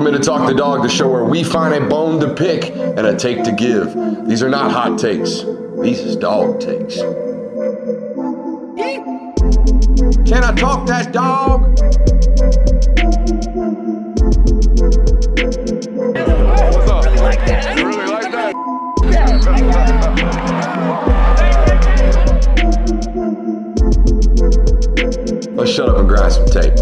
Welcome into Talk the Dog, the show where we find a bone to pick and a take to give. These are not hot takes. These is dog takes. Can I talk that dog? What's up? Really like that. You really like that? Let's shut up and grind some tape.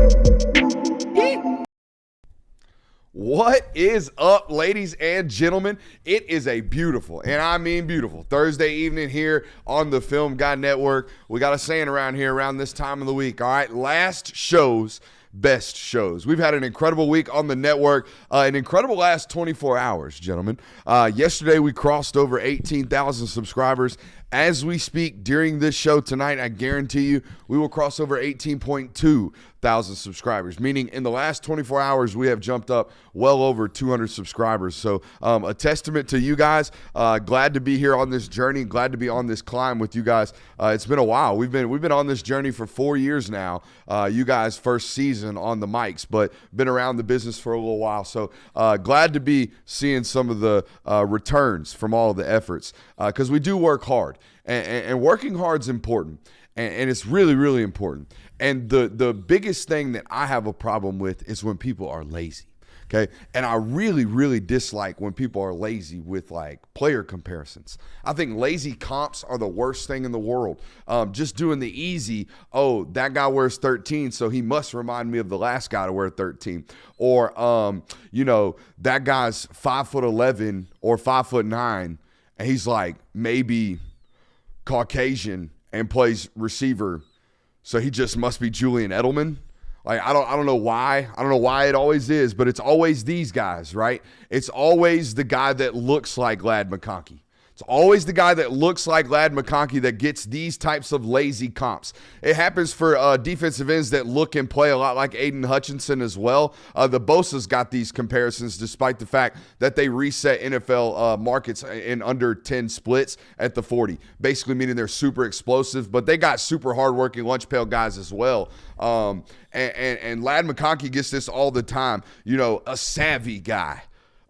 What is up, ladies and gentlemen? It is a beautiful, and I mean beautiful, Thursday evening here on the Film Guy Network. We got a saying around here around this time of the week, all right? Last shows, best shows. We've had an incredible week on the network, an incredible last 24 hours, gentlemen. Yesterday, we crossed over 18,000 subscribers. As we speak during this show tonight, I guarantee you we will cross over 18.2 thousand subscribers, meaning in the last 24 hours, we have jumped up well over 200 subscribers. So a testament to you guys. Glad to be here on this journey. Glad to be on this climb with you guys. It's been a while. We've been on this journey for 4 years now. You guys' first season on the mics, but been around the business for a little while. So glad to be seeing some of the returns from all of the efforts because we do work hard. And working hard is important, and it's really, really important. And the biggest thing that I have a problem with is when people are lazy, okay? And I really, really dislike when people are lazy with, like, player comparisons. I think lazy comps are the worst thing in the world. Just doing the easy, oh, that guy wears 13, so he must remind me of the last guy to wear 13. Or, that guy's 5'11" or 5'9", and he's, like, maybe Caucasian and plays receiver, so he just must be Julian Edelman. Like, I don't know why. I don't know why it always is, but it's always these guys, right? It's always the guy that looks like Lad McConkey. It's always the guy that looks like Lad McConkey that gets these types of lazy comps. It happens for defensive ends that look and play a lot like Aiden Hutchinson as well. The Bosa's got these comparisons despite the fact that they reset NFL markets in under 10 splits at the 40, basically meaning they're super explosive, but they got super hardworking lunch pail guys as well. And Lad McConkey gets this all the time. You know, a savvy guy,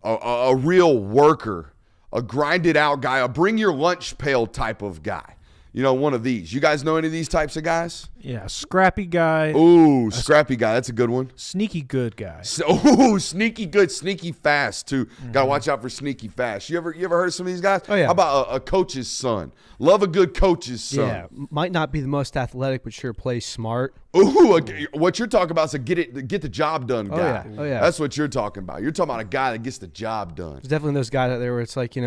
a real worker, a grinded out guy, a bring your lunch pail type of guy. You know, one of these. You guys know any of these types of guys? Yeah, scrappy guy. Ooh, scrappy guy. That's a good one. Sneaky good guy. Ooh, sneaky good, sneaky fast too. Got to watch out for sneaky fast. You ever heard of some of these guys? Oh yeah. How about a coach's son? Love a good coach's son. Yeah, might not be the most athletic, but sure plays smart. Ooh, what you're talking about is a get the job done guy. Oh yeah. That's what you're talking about. You're talking about a guy that gets the job done. There's definitely those guys out there where it's like,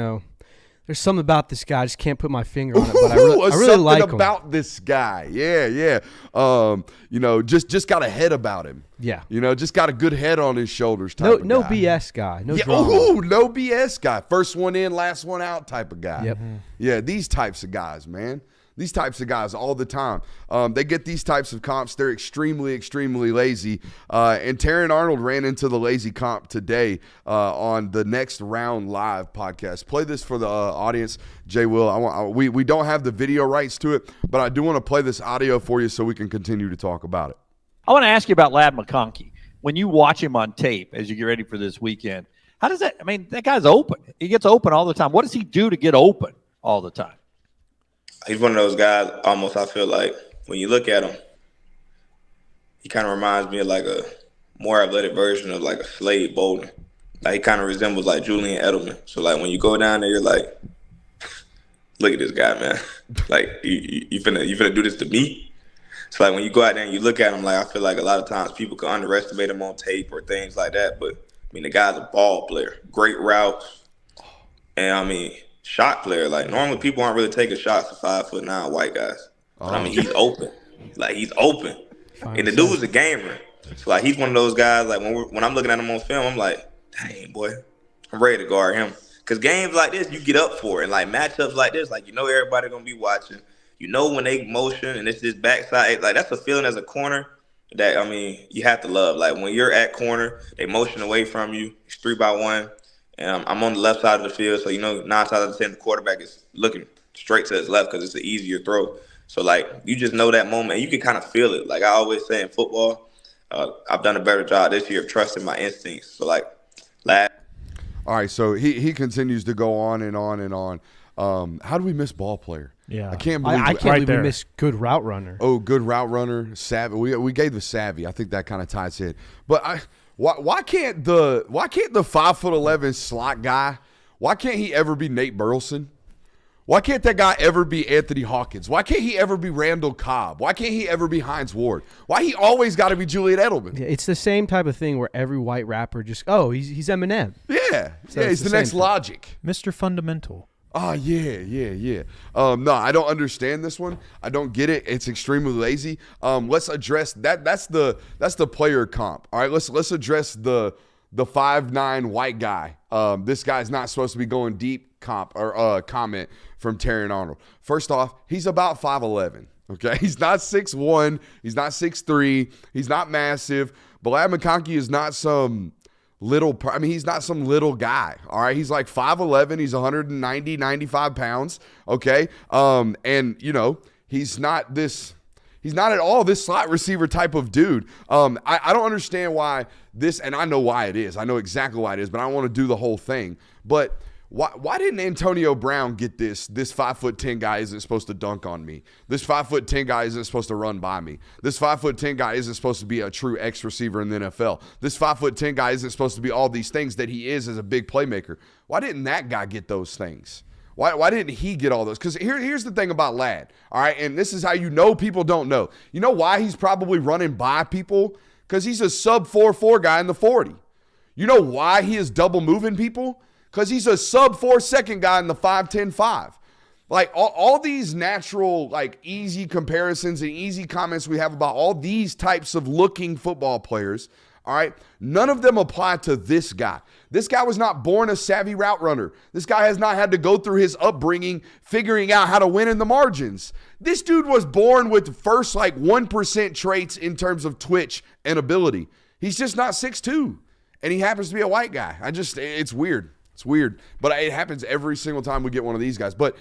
there's something about this guy. I just can't put my finger on it, but I really like him. Something about this guy. Yeah. Just got a head about him. Yeah. Just got a good head on his shoulders type of no guy. BS guy. No drama. Ooh, no BS guy. First one in, last one out type of guy. Yep. Yeah, these types of guys, man. These types of guys all the time. They get these types of comps. They're extremely, extremely lazy. And Taryn Arnold ran into the lazy comp today on the Next Round Live podcast. Play this for the audience, Jay Will. We don't have the video rights to it, but I do want to play this audio for you so we can continue to talk about it. I want to ask you about Lad McConkey. When you watch him on tape as you get ready for this weekend, how does that – I mean, that guy's open. He gets open all the time. What does he do to get open all the time? He's one of those guys, almost, I feel like, when you look at him, he kind of reminds me of like a more athletic version of like a Slade Bolden. Like, he kind of resembles like Julian Edelman. So, like, when you go down there, you're like, look at this guy, man. Like, you finna do this to me? So, like, when you go out there and you look at him, like, I feel like a lot of times people can underestimate him on tape or things like that. But, I mean, the guy's a ball player. Great routes. And, I mean, shot player. Like, normally people aren't really taking shots to 5'9" white guys. But, I mean, he's open. Like, he's open. And the dude's a gamer. So, like, he's one of those guys, like, when I'm looking at him on film, I'm like, dang, boy, I'm ready to guard him. Because games like this, you get up for it. And, like, matchups like this, like, everybody going to be watching. When they motion and it's this backside, like, that's a feeling as a corner that, I mean, you have to love. Like, when you're at corner, they motion away from you. It's 3-by-1. And I'm on the left side of the field, so 9 times out of 10, the quarterback is looking straight to his left because it's an easier throw. So, like, you just know that moment, and you can kind of feel it. Like I always say in football, I've done a better job this year of trusting my instincts. So, like, Lad. All right, so he continues to go on and on and on. How do we miss ball player? Yeah. I can't believe I can't Right believe there. we missed good route runner. Oh, good route runner, savvy. We gave the savvy. I think that kind of ties in. But why can't the 5'11" slot guy? Why can't he ever be Nate Burleson? Why can't that guy ever be Anthony Hawkins? Why can't he ever be Randall Cobb? Why can't he ever be Hines Ward? Why he always got to be Julian Edelman? Yeah, it's the same type of thing where every white rapper just he's Eminem. Yeah, So yeah, it's he's the the next same thing. Logic. Mr. Fundamental. Oh, yeah. No, I don't understand this one. I don't get it. It's extremely lazy. Let's address that. That's the player comp. All right, let's address the 5'9" white guy. This guy's not supposed to be going deep comp or comment from Terran Arnold. First off, he's about 5'11". Okay, he's not 6'1", he's not 6'3", he's not massive. But Lad McConkey is not some he's not some little guy. All right, he's like 5'11", he's 190, 95 pounds. Okay, and he's not at all this slot receiver type of dude. I don't understand why this, and I know why it is. I know exactly why it is, but I don't want to do the whole thing. But why didn't Antonio Brown get this? This 5'10" guy isn't supposed to dunk on me. This 5'10" guy isn't supposed to run by me. This 5'10" guy isn't supposed to be a true X receiver in the NFL. This 5'10" guy isn't supposed to be all these things that he is as a big playmaker. Why didn't that guy get those things? Why didn't he get all those? Because here's the thing about Lad, all right? And this is how people don't know. You know why he's probably running by people? Because he's a sub 4.4 guy in the 40. You know why he is double moving people? Because he's a sub 4 second guy in the 5.10.5. Like all these natural, like easy comparisons and easy comments we have about all these types of looking football players, all right, none of them apply to this guy. This guy was not born a savvy route runner. This guy has not had to go through his upbringing figuring out how to win in the margins. This dude was born with first 1% traits in terms of twitch and ability. He's just not 6'2", and he happens to be a white guy. It's weird. It's weird, but it happens every single time we get one of these guys. But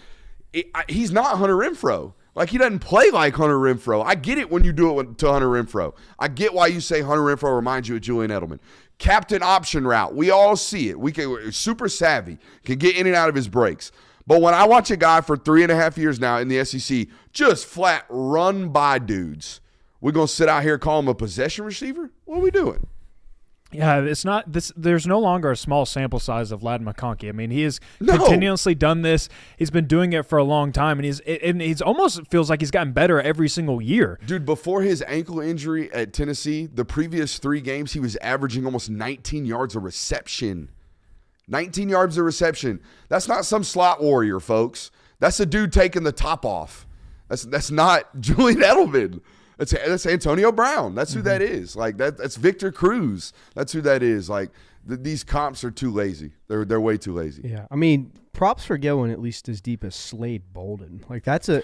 he's not Hunter Renfrow. He doesn't play like Hunter Renfrow. I get it when you do it to Hunter Renfrow. I get why you say Hunter Renfrow reminds you of Julian Edelman. Captain option route. We all see it. We're super savvy, can get in and out of his breaks. But when I watch a guy for 3.5 years now in the SEC just flat run by dudes, we're going to sit out here and call him a possession receiver? What are we doing? Yeah, it's not this. There's no longer a small sample size of Lad McConkey. I mean, he has continuously done this. He's been doing it for a long time, and he's almost feels like he's gotten better every single year. Dude, before his ankle injury at Tennessee, the previous 3 games, he was averaging almost 19 yards a reception. 19 yards a reception. That's not some slot warrior, folks. That's a dude taking the top off. That's not Julian Edelman. That's Antonio Brown. That's who that is. That's Victor Cruz. That's who that is. These comps are too lazy. They're way too lazy. Yeah, I mean, props for going at least as deep as Slade Bolden. That's a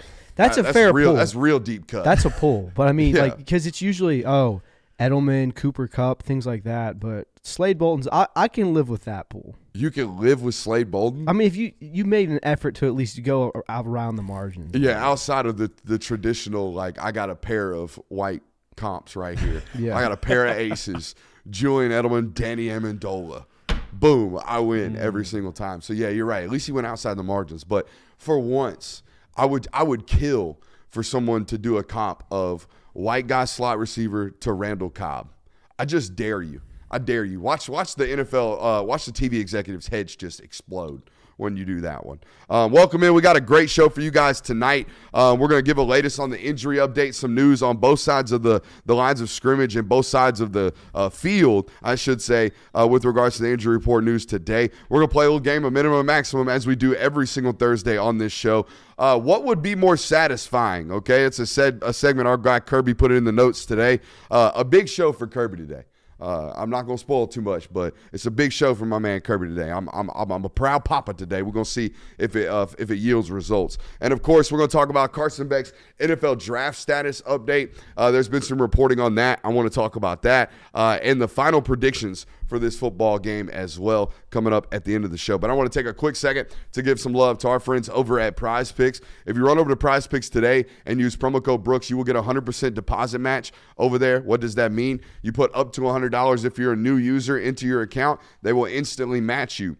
fair real, pull. That's real deep cut. That's a pull. But I mean, Yeah. because it's usually Edelman, Cooper Kupp, things like that. But Slade Bolden's, I can live with that pull. You can live with Slade Bolden? I mean, if you made an effort to at least go around the margins. Yeah, outside of the traditional, I got a pair of white comps right here. Yeah. I got a pair of aces. Julian Edelman, Danny Amendola. Boom, I win every single time. So, yeah, you're right. At least he went outside the margins. But for once, I would kill for someone to do a comp of white guy slot receiver to Randall Cobb. I just dare you. I dare you. Watch the NFL, watch the TV executives' heads just explode when you do that one. Welcome in. We got a great show for you guys tonight. We're going to give a latest on the injury update, some news on both sides of the lines of scrimmage and both sides of the field, I should say, with regards to the injury report news today. We're going to play a little game of minimum and maximum as we do every single Thursday on this show. What would be more satisfying? Okay, it's a segment our guy Kirby put it in the notes today. A big show for Kirby today. I'm not going to spoil too much, but it's a big show for my man Kirby today. I'm a proud papa today. We're going to see if it yields results. And, of course, we're going to talk about Carson Beck's NFL draft status update. There's been some reporting on that. I want to talk about that. And the final predictions for this football game as well coming up at the end of the show. But I want to take a quick second to give some love to our friends over at Prize Picks. If you run over to Prize Picks today and use promo code Brooks, you will get a 100% deposit match over there. What does that mean? You put up to $100 if you're a new user into your account. They will instantly match you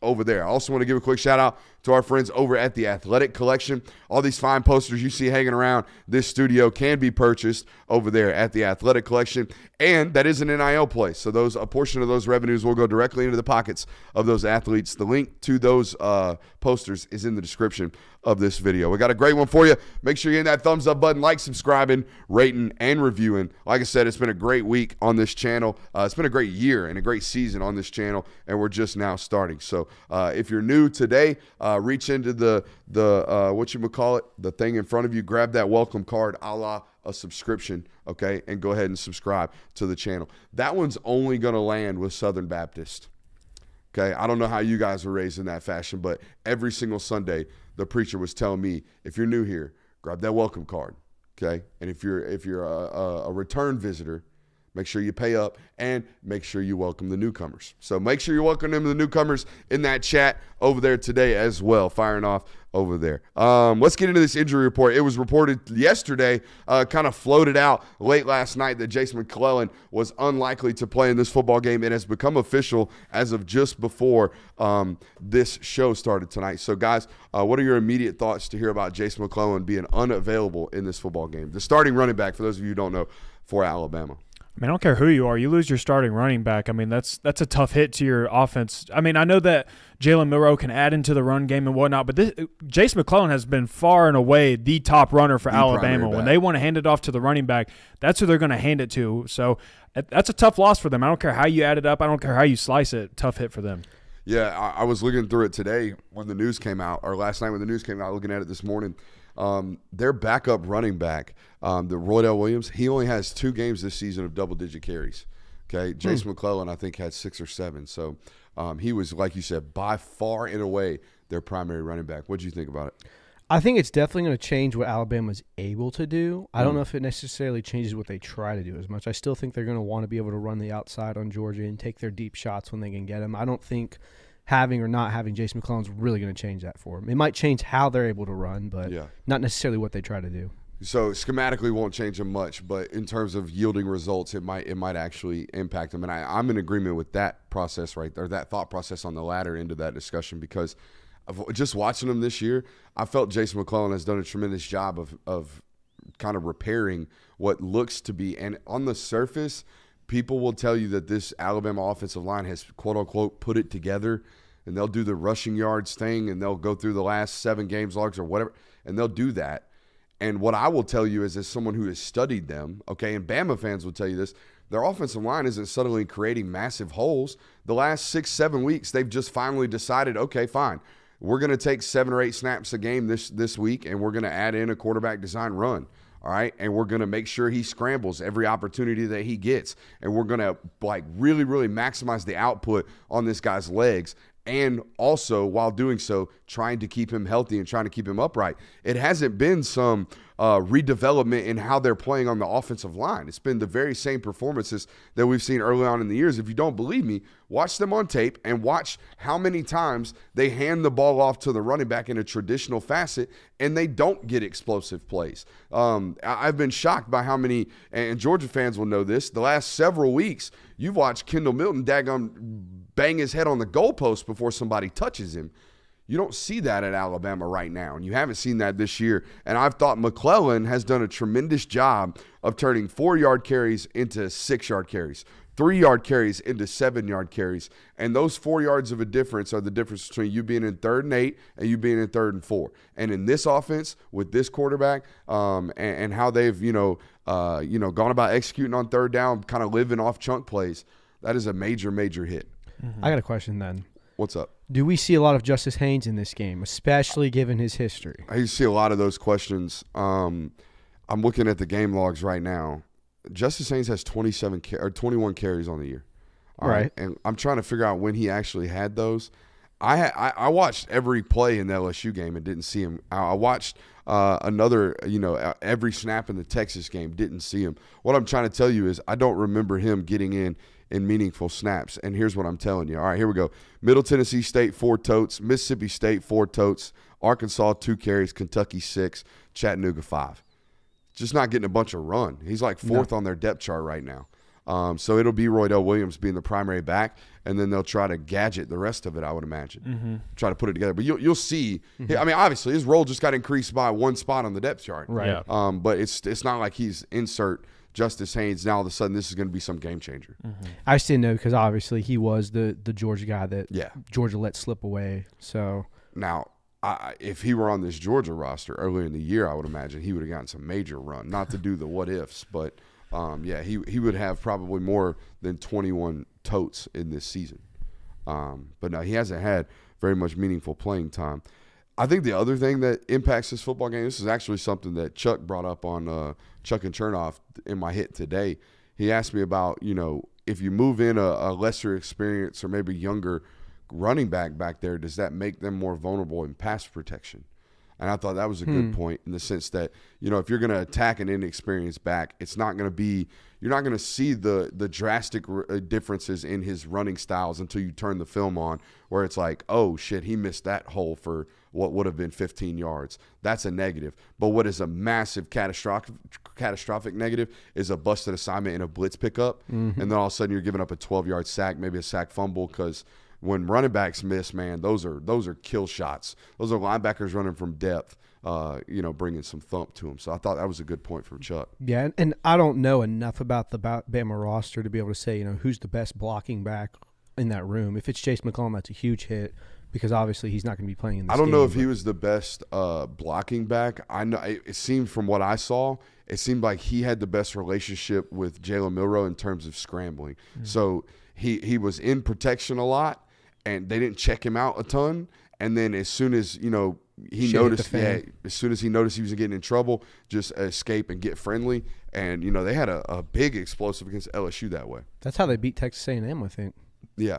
over there. I also want to give a quick shout out to our friends over at the Athletic Collection. All these fine posters you see hanging around this studio can be purchased over there at the Athletic Collection, and that is an NIL play. So a portion of those revenues will go directly into the pockets of those athletes. The link to those posters is in the description of this video. We got a great one for you. Make sure you hit that thumbs up button, like, subscribing, rating, and reviewing. Like I said, it's been a great week on this channel. It's been a great year and a great season on this channel, and we're just now starting. So if you're new today, reach into the the thing in front of you, grab that welcome card, a la a subscription, okay, and go ahead and subscribe to the channel. That one's only going to land with Southern Baptist. Okay, I don't know how you guys were raised in that fashion, but every single Sunday, the preacher was telling me, if you're new here, grab that welcome card, okay? And if you're a return visitor, make sure you pay up and make sure you welcome the newcomers. So make sure you welcome them, the newcomers, in that chat over there today as well, firing off over there. Let's get into this injury report. It was reported yesterday, kind of floated out late last night that Jason McClellan was unlikely to play in this football game. It has become official as of just before this show started tonight. So, guys, what are your immediate thoughts to hear about Jason McClellan being unavailable in this football game? The starting running back, for those of you who don't know, for Alabama. I mean, I don't care who you are. You lose your starting running back. I mean, that's a tough hit to your offense. I mean, I know that Jaylen Milroe can add into the run game and whatnot, but Jason McClellan has been far and away the top runner for Alabama. When they want to hand it off to the running back, that's who they're going to hand it to. So that's a tough loss for them. I don't care how you add it up. I don't care how you slice it. Tough hit for them. Yeah, I was looking through it today when the news came out, or last night when the news came out, looking at it this morning. Their backup running back, the Roydell Williams, he only has 2 games this season of double-digit carries. Okay, Jason McClellan, I think, had 6 or 7. So he was, like you said, by far and away their primary running back. What do you think about it? I think it's definitely going to change what Alabama's able to do. I don't know if it necessarily changes what they try to do as much. I still think they're going to want to be able to run the outside on Georgia and take their deep shots when they can get them. I don't think having or not having Jason McClellan's really going to change that for them. It might change how they're able to run, but not necessarily what they try to do. So schematically won't change them much, but in terms of yielding results, it might actually impact them. And I'm in agreement with that process that thought process on the latter end of that discussion, because of just watching them this year, I felt Jason McClellan has done a tremendous job of kind of repairing what looks to be, and on the surface, people will tell you that this Alabama offensive line has, quote unquote, put it together, and they'll do the rushing yards thing, and they'll go through the last 7 games logs or whatever, and they'll do that. And what I will tell you is, as someone who has studied them, okay, and Bama fans will tell you this, their offensive line isn't suddenly creating massive holes. The last 6-7 weeks, they've just finally decided, okay, fine, we're going to take 7 or 8 snaps a game this week, and we're going to add in a quarterback design run. All right, and we're going to make sure he scrambles every opportunity that he gets, and we're going to really, really maximize the output on this guy's legs, and also, while doing so, trying to keep him healthy and trying to keep him upright. It hasn't been some redevelopment in how they're playing on the offensive line. It's been the very same performances that we've seen early on in the years. If you don't believe me, watch them on tape and watch how many times they hand the ball off to the running back in a traditional facet and they don't get explosive plays. I've been shocked by how many, and Georgia fans will know this, the last several weeks, you've watched Kendall Milton bang his head on the goalpost before somebody touches him. You don't see that at Alabama right now, and you haven't seen that this year. And I've thought McClellan has done a tremendous job of turning 4-yard carries into 6-yard carries, 3-yard carries into 7-yard carries. And those 4 yards of a difference are the difference between you being in 3rd and 8 and you being in 3rd and 4. And in this offense with this quarterback and how they've gone about executing on 3rd down, kind of living off chunk plays, that is a major hit. I got a question then. What's up? Do we see a lot of Justice Haynes in this game, especially given his history? I see a lot of those questions. I'm looking at the game logs right now. Justice Haynes has 21 carries on the year. All right. And I'm trying to figure out when he actually had those. I watched every play in the LSU game and didn't see him. I watched every snap in the Texas game, didn't see him. What I'm trying to tell you is I don't remember him getting in in meaningful snaps. And here's what I'm telling you. All right, here we go. Middle Tennessee State, 4 totes. Mississippi State, 4 totes. Arkansas, 2 carries. Kentucky, 6. Chattanooga, 5. Just not getting a bunch of run. He's like 4th on their depth chart right now. So it'll be Roydell Williams being the primary back, and then they'll try to gadget the rest of it, I would imagine. Try to put it together. But you'll see. I mean, obviously, his role just got increased by 1 spot on the depth chart. Right. Yeah. But it's not like he's insert Justice Haynes. Now all of a sudden this is going to be some game changer. I just didn't know because obviously he was the Georgia guy that Yeah. Georgia let slip away. So Now, if he were on this Georgia roster earlier in the year, I would imagine he would have gotten some major run. Not to do the what ifs, but he would have probably more than 21 totes in this season. But no, he hasn't had very much meaningful playing time. I think the other thing that impacts this football game, this is actually something that Chuck brought up on Chuck and Chernoff in my hit today. He asked me about, if you move in a lesser experience or maybe younger running back there, does that make them more vulnerable in pass protection? And I thought that was a good point in the sense that, if you're going to attack an inexperienced back, it's not going to be – you're not going to see the drastic differences in his running styles until you turn the film on where it's like, oh, shit, he missed that hole for what would have been 15 yards. That's a negative. But what is a massive catastrophic negative is a busted assignment in a blitz pickup, and then all of a sudden you're giving up a 12-yard sack, maybe a sack fumble because – when running backs miss, man, those are kill shots. Those are linebackers running from depth, bringing some thump to them. So I thought that was a good point from Chuck. yeah, and I don't know enough about the Bama roster to be able to say, who's the best blocking back in that room. If it's Chase McCollum, that's a huge hit because obviously he's not going to be playing in this I don't know if game, he was the best blocking back. I know it seemed from what I saw, it seemed like he had the best relationship with Jaylen Milroe in terms of scrambling. So he was in protection a lot. And they didn't check him out a ton. And then as soon as, he noticed, as soon as he noticed he was getting in trouble, just escape and get friendly. And, they had a big explosive against LSU that way. That's how they beat Texas A&M, I think. Yeah.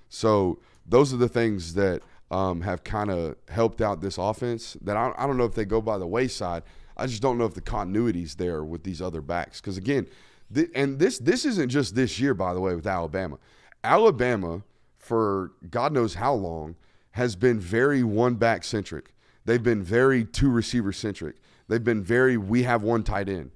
So those are the things that have kind of helped out this offense that I don't know if they go by the wayside. I just don't know if the continuity's there with these other backs. Because, again, this isn't just this year, by the way, with Alabama. Alabama – for God knows how long, has been very one-back centric. They've been very two-receiver centric. They've been very we have one tight end.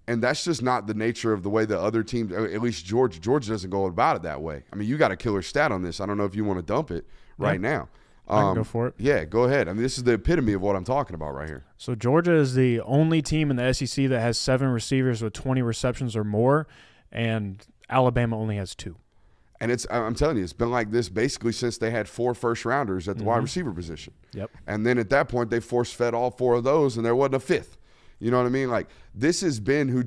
And that's just not the nature of the way the other teams, at least Georgia doesn't go about it that way. I mean, you got a killer stat on this. I don't know if you want to dump it right now. I can go for it. Yeah, go ahead. I mean, this is the epitome of what I'm talking about right here. So Georgia is the only team in the SEC that has 7 receivers with 20 receptions or more, and Alabama only has 2. And I'm telling you, it's been like this basically since they had 4 first-rounders at the wide receiver position. Yep. And then at that point, they force-fed all 4 of those, and there wasn't a 5th. You know what I mean? Like, this has been who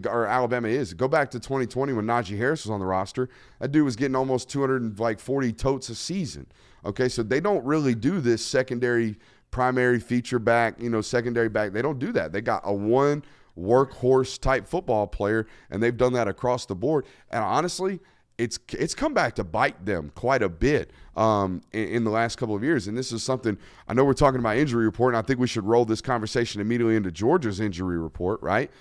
or Alabama is. Go back to 2020 when Najee Harris was on the roster. That dude was getting almost 240 totes a season. Okay, so they don't really do this secondary, primary feature back, secondary back. They don't do that. They got a one workhorse-type football player, and they've done that across the board. And honestly – It's come back to bite them quite a bit in the last couple of years. And this is something – I know we're talking about injury report, and I think we should roll this conversation immediately into Georgia's injury report, right?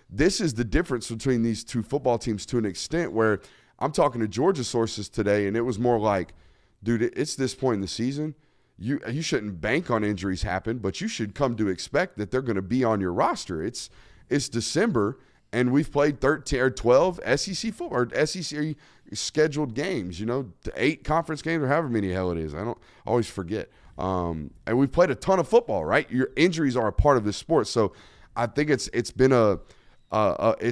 This is the difference between these two football teams to an extent where I'm talking to Georgia sources today, and it was more like, dude, it's this point in the season. You shouldn't bank on injuries happen, but you should come to expect that they're going to be on your roster. It's December – and we've played 13 or 12 SEC football or SEC scheduled games, 8 conference games or however many hell it is. I always forget. And we've played a ton of football, right? Your injuries are a part of this sport. So I think it's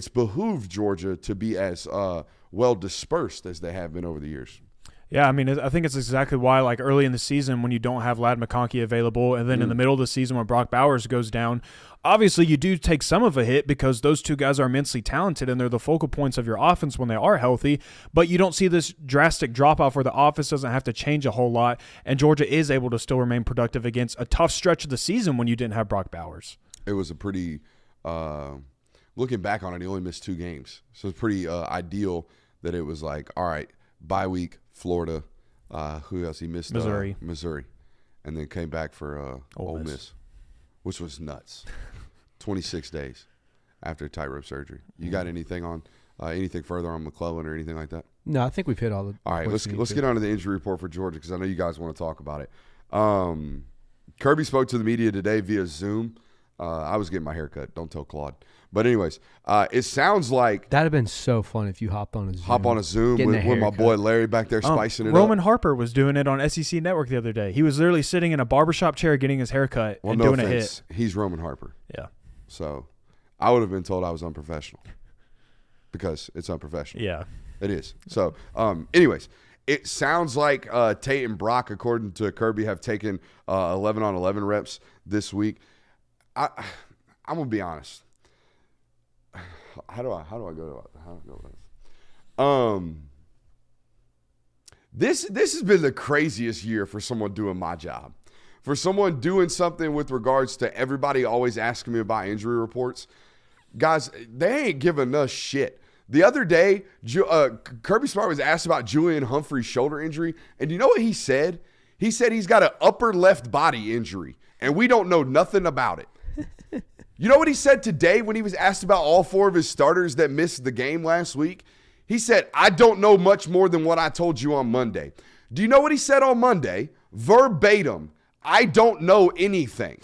behooved Georgia to be as well dispersed as they have been over the years. Yeah, I mean, I think it's exactly why, like, early in the season when you don't have Lad McConkey available, and then in the middle of the season when Brock Bowers goes down, obviously you do take some of a hit because those 2 guys are immensely talented and they're the focal points of your offense when they are healthy, but you don't see this drastic drop-off where the offense doesn't have to change a whole lot, and Georgia is able to still remain productive against a tough stretch of the season when you didn't have Brock Bowers. It was a pretty looking back on it, he only missed 2 games. So it's pretty ideal that it was like, all right, bye week, Florida. Who else? He missed Missouri, and then came back for Ole Miss, which was nuts. 26 days after tightrope surgery. You got anything on Anything further on McClellan or anything like that? No, I think we've hit all the. All right, let's get on to the injury report for Georgia because I know you guys want to talk about it. Kirby spoke to the media today via Zoom. I was getting my hair cut. Don't tell Claude. But anyways, it sounds like That'd have been so fun if you hopped on a Zoom. With my boy Larry back there spicing it Roman up. Harper was doing it on SEC Network the other day. He was literally sitting in a barbershop chair getting his hair cut and no doing offense. a hit. He's Roman Harper. Yeah. So I would have been told I was unprofessional because it's unprofessional. Yeah. It is. So anyways, it sounds like Tate and Brock, according to Kirby, have taken 11-on-11 reps this week. I'm going to be honest. How do I go with this? This has been the craziest year for someone doing my job. For someone doing something with regards to everybody always asking me about injury reports. Guys, they ain't giving us shit. The other day, Kirby Smart was asked about Julian Humphrey's shoulder injury, and you know what he said? He said he's got an upper left body injury, and we don't know nothing about it. You know what he said today when he was asked about all 4 of his starters that missed the game last week? He said, I don't know much more than what I told you on Monday. Do you know what he said on Monday? Verbatim, I don't know anything.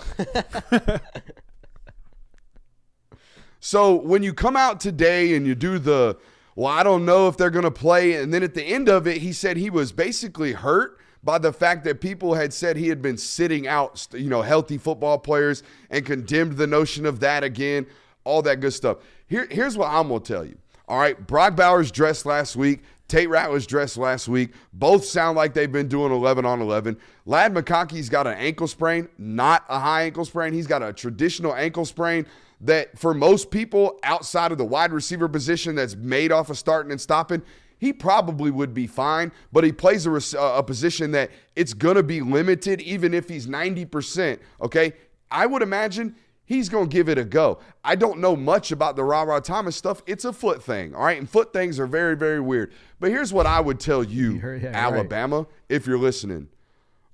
So when you come out today and you do I don't know if they're going to play, and then at the end of it, he said he was basically hurt by the fact that people had said he had been sitting out, healthy football players and condemned the notion of that again, all that good stuff. Here's what I'm going to tell you. All right, Brock Bowers dressed last week. Tate Ratliff's dressed last week. Both sound like they've been doing 11-on-11. Lad McConkey's got an ankle sprain, not a high ankle sprain. He's got a traditional ankle sprain that for most people outside of the wide receiver position that's made off of starting and stopping, he probably would be fine, but he plays a position that it's going to be limited even if he's 90%, okay? I would imagine he's going to give it a go. I don't know much about the Ra Thomas stuff. It's a foot thing, all right? And foot things are very, very weird. But here's what I would tell you, Alabama, if you're listening.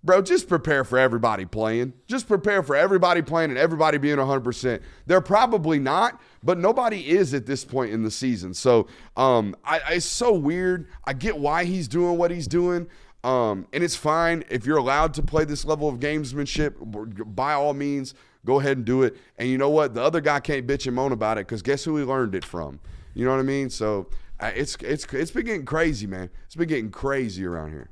Bro, just prepare for everybody playing. Just prepare for everybody playing and everybody being 100%. They're probably not, but nobody is at this point in the season. So it's so weird. I get why he's doing what he's doing, and it's fine. If you're allowed to play this level of gamesmanship, by all means, go ahead and do it. And you know what? The other guy can't bitch and moan about it because guess who he learned it from? You know what I mean? So it's been getting crazy, man. It's been getting crazy around here.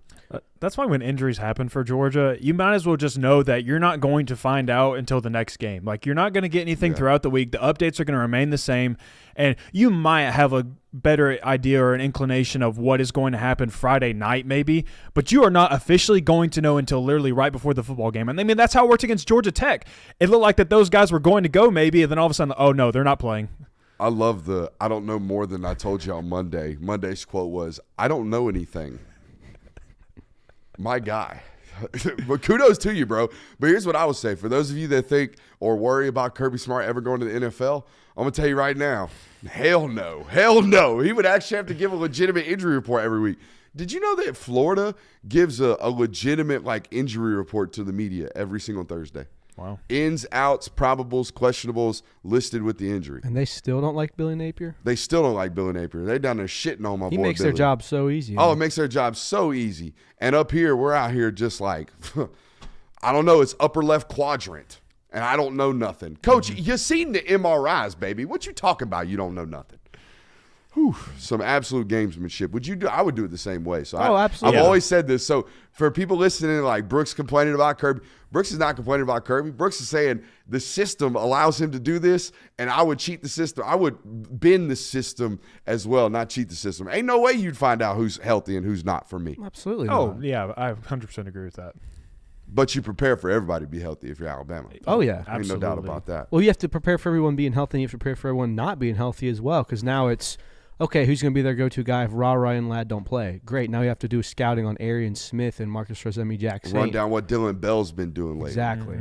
That's why when injuries happen for Georgia, you might as well just know that you're not going to find out until the next game. Like, you're not going to get anything throughout the week. The updates are going to remain the same, and you might have a better idea or an inclination of what is going to happen Friday night maybe, but you are not officially going to know until literally right before the football game. And I mean, that's how it worked against Georgia Tech. It looked like that those guys were going to go maybe, and then all of a sudden, oh, no, they're not playing. I love I don't know more than I told you on Monday. Monday's quote was, I don't know anything. My guy. But kudos to you, bro. But here's what I would say. For those of you that think or worry about Kirby Smart ever going to the NFL, I'm going to tell you right now, hell no. Hell no. He would actually have to give a legitimate injury report every week. Did you know that Florida gives a legitimate injury report to the media every single Thursday? Wow. Ins, outs, probables, questionables listed with the injury. And they still don't like Billy Napier? They still don't like Billy Napier. They down there shitting on my boy He makes Billy. their job so easy. Oh, it makes their job so easy. And up here, we're out here just like, I don't know, it's upper left quadrant. And I don't know nothing. Coach, you seen the MRIs, baby. What you talking about? You don't know nothing. Whew, some absolute gamesmanship. Would you do? I would do it the same way. So absolutely. I've always said this. So for people listening, like Brooks complaining about Kirby, Brooks is not complaining about Kirby. Brooks is saying the system allows him to do this, and I would cheat the system. I would bend the system as well, not cheat the system. Ain't no way you'd find out who's healthy and who's not for me. Absolutely Oh, not. yeah, I 100% agree with that. But you prepare for everybody to be healthy if you're Alabama. Oh, yeah. Ain't no doubt about that. Well, you have to prepare for everyone being healthy, and you have to prepare for everyone not being healthy as well, because now it's, okay, who's going to be their go-to guy if Ra and Lad don't play? Great. Now you have to do scouting on Arian Smith and Marcus Rosemi-Jackson. Run down what Dylan Bell's been doing lately. Exactly.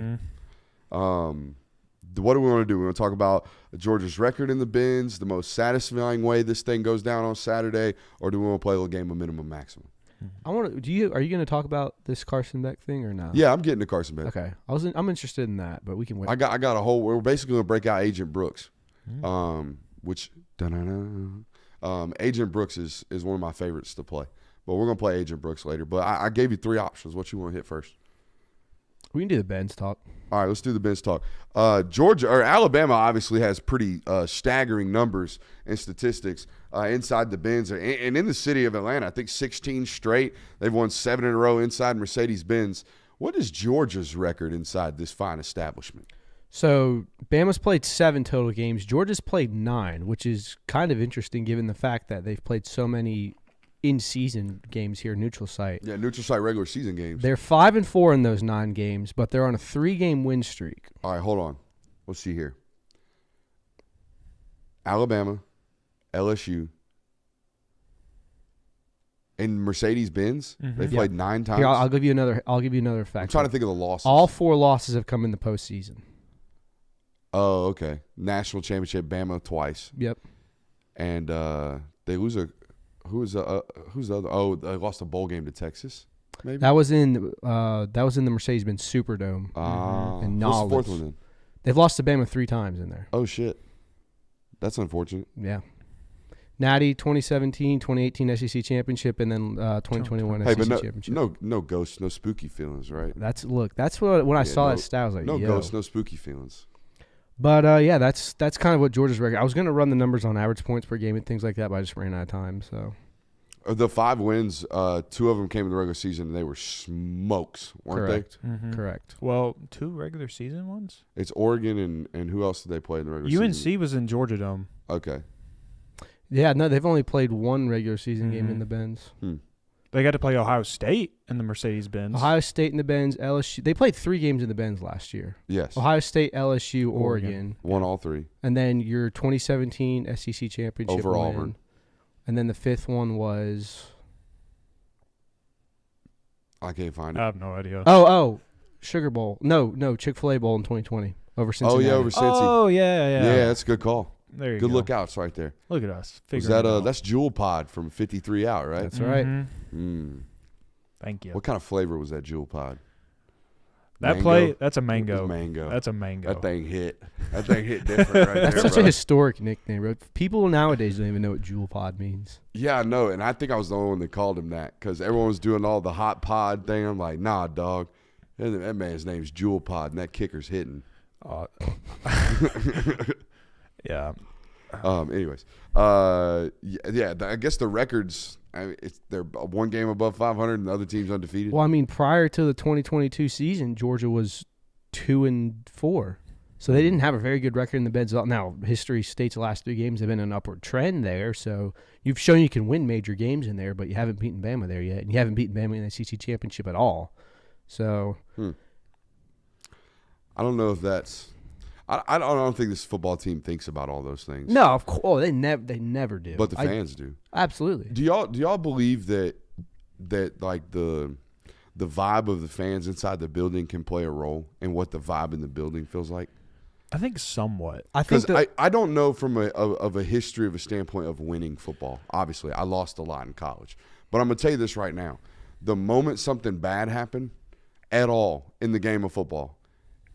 What do we want to do? We want to talk about Georgia's record in the bins, the most satisfying way this thing goes down on Saturday, or do we want to play a little game of minimum maximum? I want to. Are you going to talk about this Carson Beck thing or not? Yeah, I'm getting to Carson Beck. Okay. I'm interested in that, but we can wait. I got a whole. We're basically going to break out Agent Brooks, which Agent Brooks is one of my favorites to play. But we're going to play Agent Brooks later. But I gave you 3 options. What you want to hit first? We can do the Benz talk. All right, let's do the Benz talk. Alabama obviously has pretty staggering numbers and statistics inside the Benz. And in the city of Atlanta, I think 16 straight. They've won 7 in a row inside Mercedes-Benz. What is Georgia's record inside this fine establishment? So Bama's played 7 total games. Georgia's played 9, which is kind of interesting given the fact that they've played so many in-season games here, neutral site. Yeah, neutral site regular season games. They're 5-4 in those 9 games, but they're on a 3-game win streak. All right, hold on. Let's see here. Alabama, LSU, and Mercedes-Benz. They played 9 times. Here, I'll give you another. Fact. I'm trying to think of the losses. All 4 losses have come in the postseason. Oh, okay. National championship, Bama twice. Yep. And they lose a. Who's the other? Oh, they lost a bowl game to Texas. Maybe That was in the Mercedes-Benz Superdome. what's And the 4th one then? They've lost to Bama 3 times in there. Oh shit, that's unfortunate. Yeah. Natty 2017, 2018 SEC championship, and then 2021 Hey, SEC but championship. no ghosts, no spooky feelings, right? That's what when I saw that stat, I was like, no yo. ghosts, no spooky feelings. But yeah, that's kind of what Georgia's record. I was gonna run the numbers on average points per game and things like that, but I just ran out of time. So The 5 wins, 2 of them came in the regular season, and they were smokes, weren't correct, they? correct. Well, 2 regular season ones. It's Oregon and who else did they play in the regular season? UNC was in Georgia Dome. Okay. Yeah, no, they've only played 1 regular season game in the Benz. They got to play Ohio State in the Mercedes-Benz. Ohio State in the Benz, LSU. They played 3 games in the Benz last year. Yes. Ohio State, LSU, Oregon. Won all 3. And then your 2017 SEC championship Over win. Auburn. And then the 5th one was I can't find I it. have no idea. Sugar Bowl. No, Chick-fil-A Bowl in 2020 over Cincinnati. Oh yeah, over Cincy. Oh, yeah. Yeah, that's a good call. There you Good go. lookouts right there. Look at us. Was Figuring that it out. that's Jewel Pod from 53 out, right? That's right. Thank you. What kind of flavor was that Jewel Pod? That Mango? play, that's a It mango. was mango. That's a mango. That thing hit. That thing hit different right That's there, such bro. a historic nickname, bro. People nowadays don't even know what Jewel Pod means. Yeah, I know, and I think I was the only one that called him that because everyone was doing all the hot pod thing. I'm like, nah, dog. That man's name's Jewel Pod, and that kicker's hitting. Yeah. Anyways, yeah. I guess the records. They're 1 game above 500, and the other team's undefeated. Well, I mean, prior to the 2022 season, Georgia was 2-4, so they didn't have a very good record in the Benz. Now, history states the last 3 games have been an upward trend there. So you've shown you can win major games in there, but you haven't beaten Bama there yet, and you haven't beaten Bama in the SEC championship at all. So I don't know if that's. I don't think this football team thinks about all those things. no, of course, they never do. But the fans do. Absolutely. Do y'all believe that like the vibe of the fans inside the building can play a role in what the vibe in the building feels like? I think somewhat. I think Because I don't know from a history of a standpoint of winning football. Obviously, I lost a lot in college. But I'm going to tell you this right now. The moment something bad happened at all in the game of football,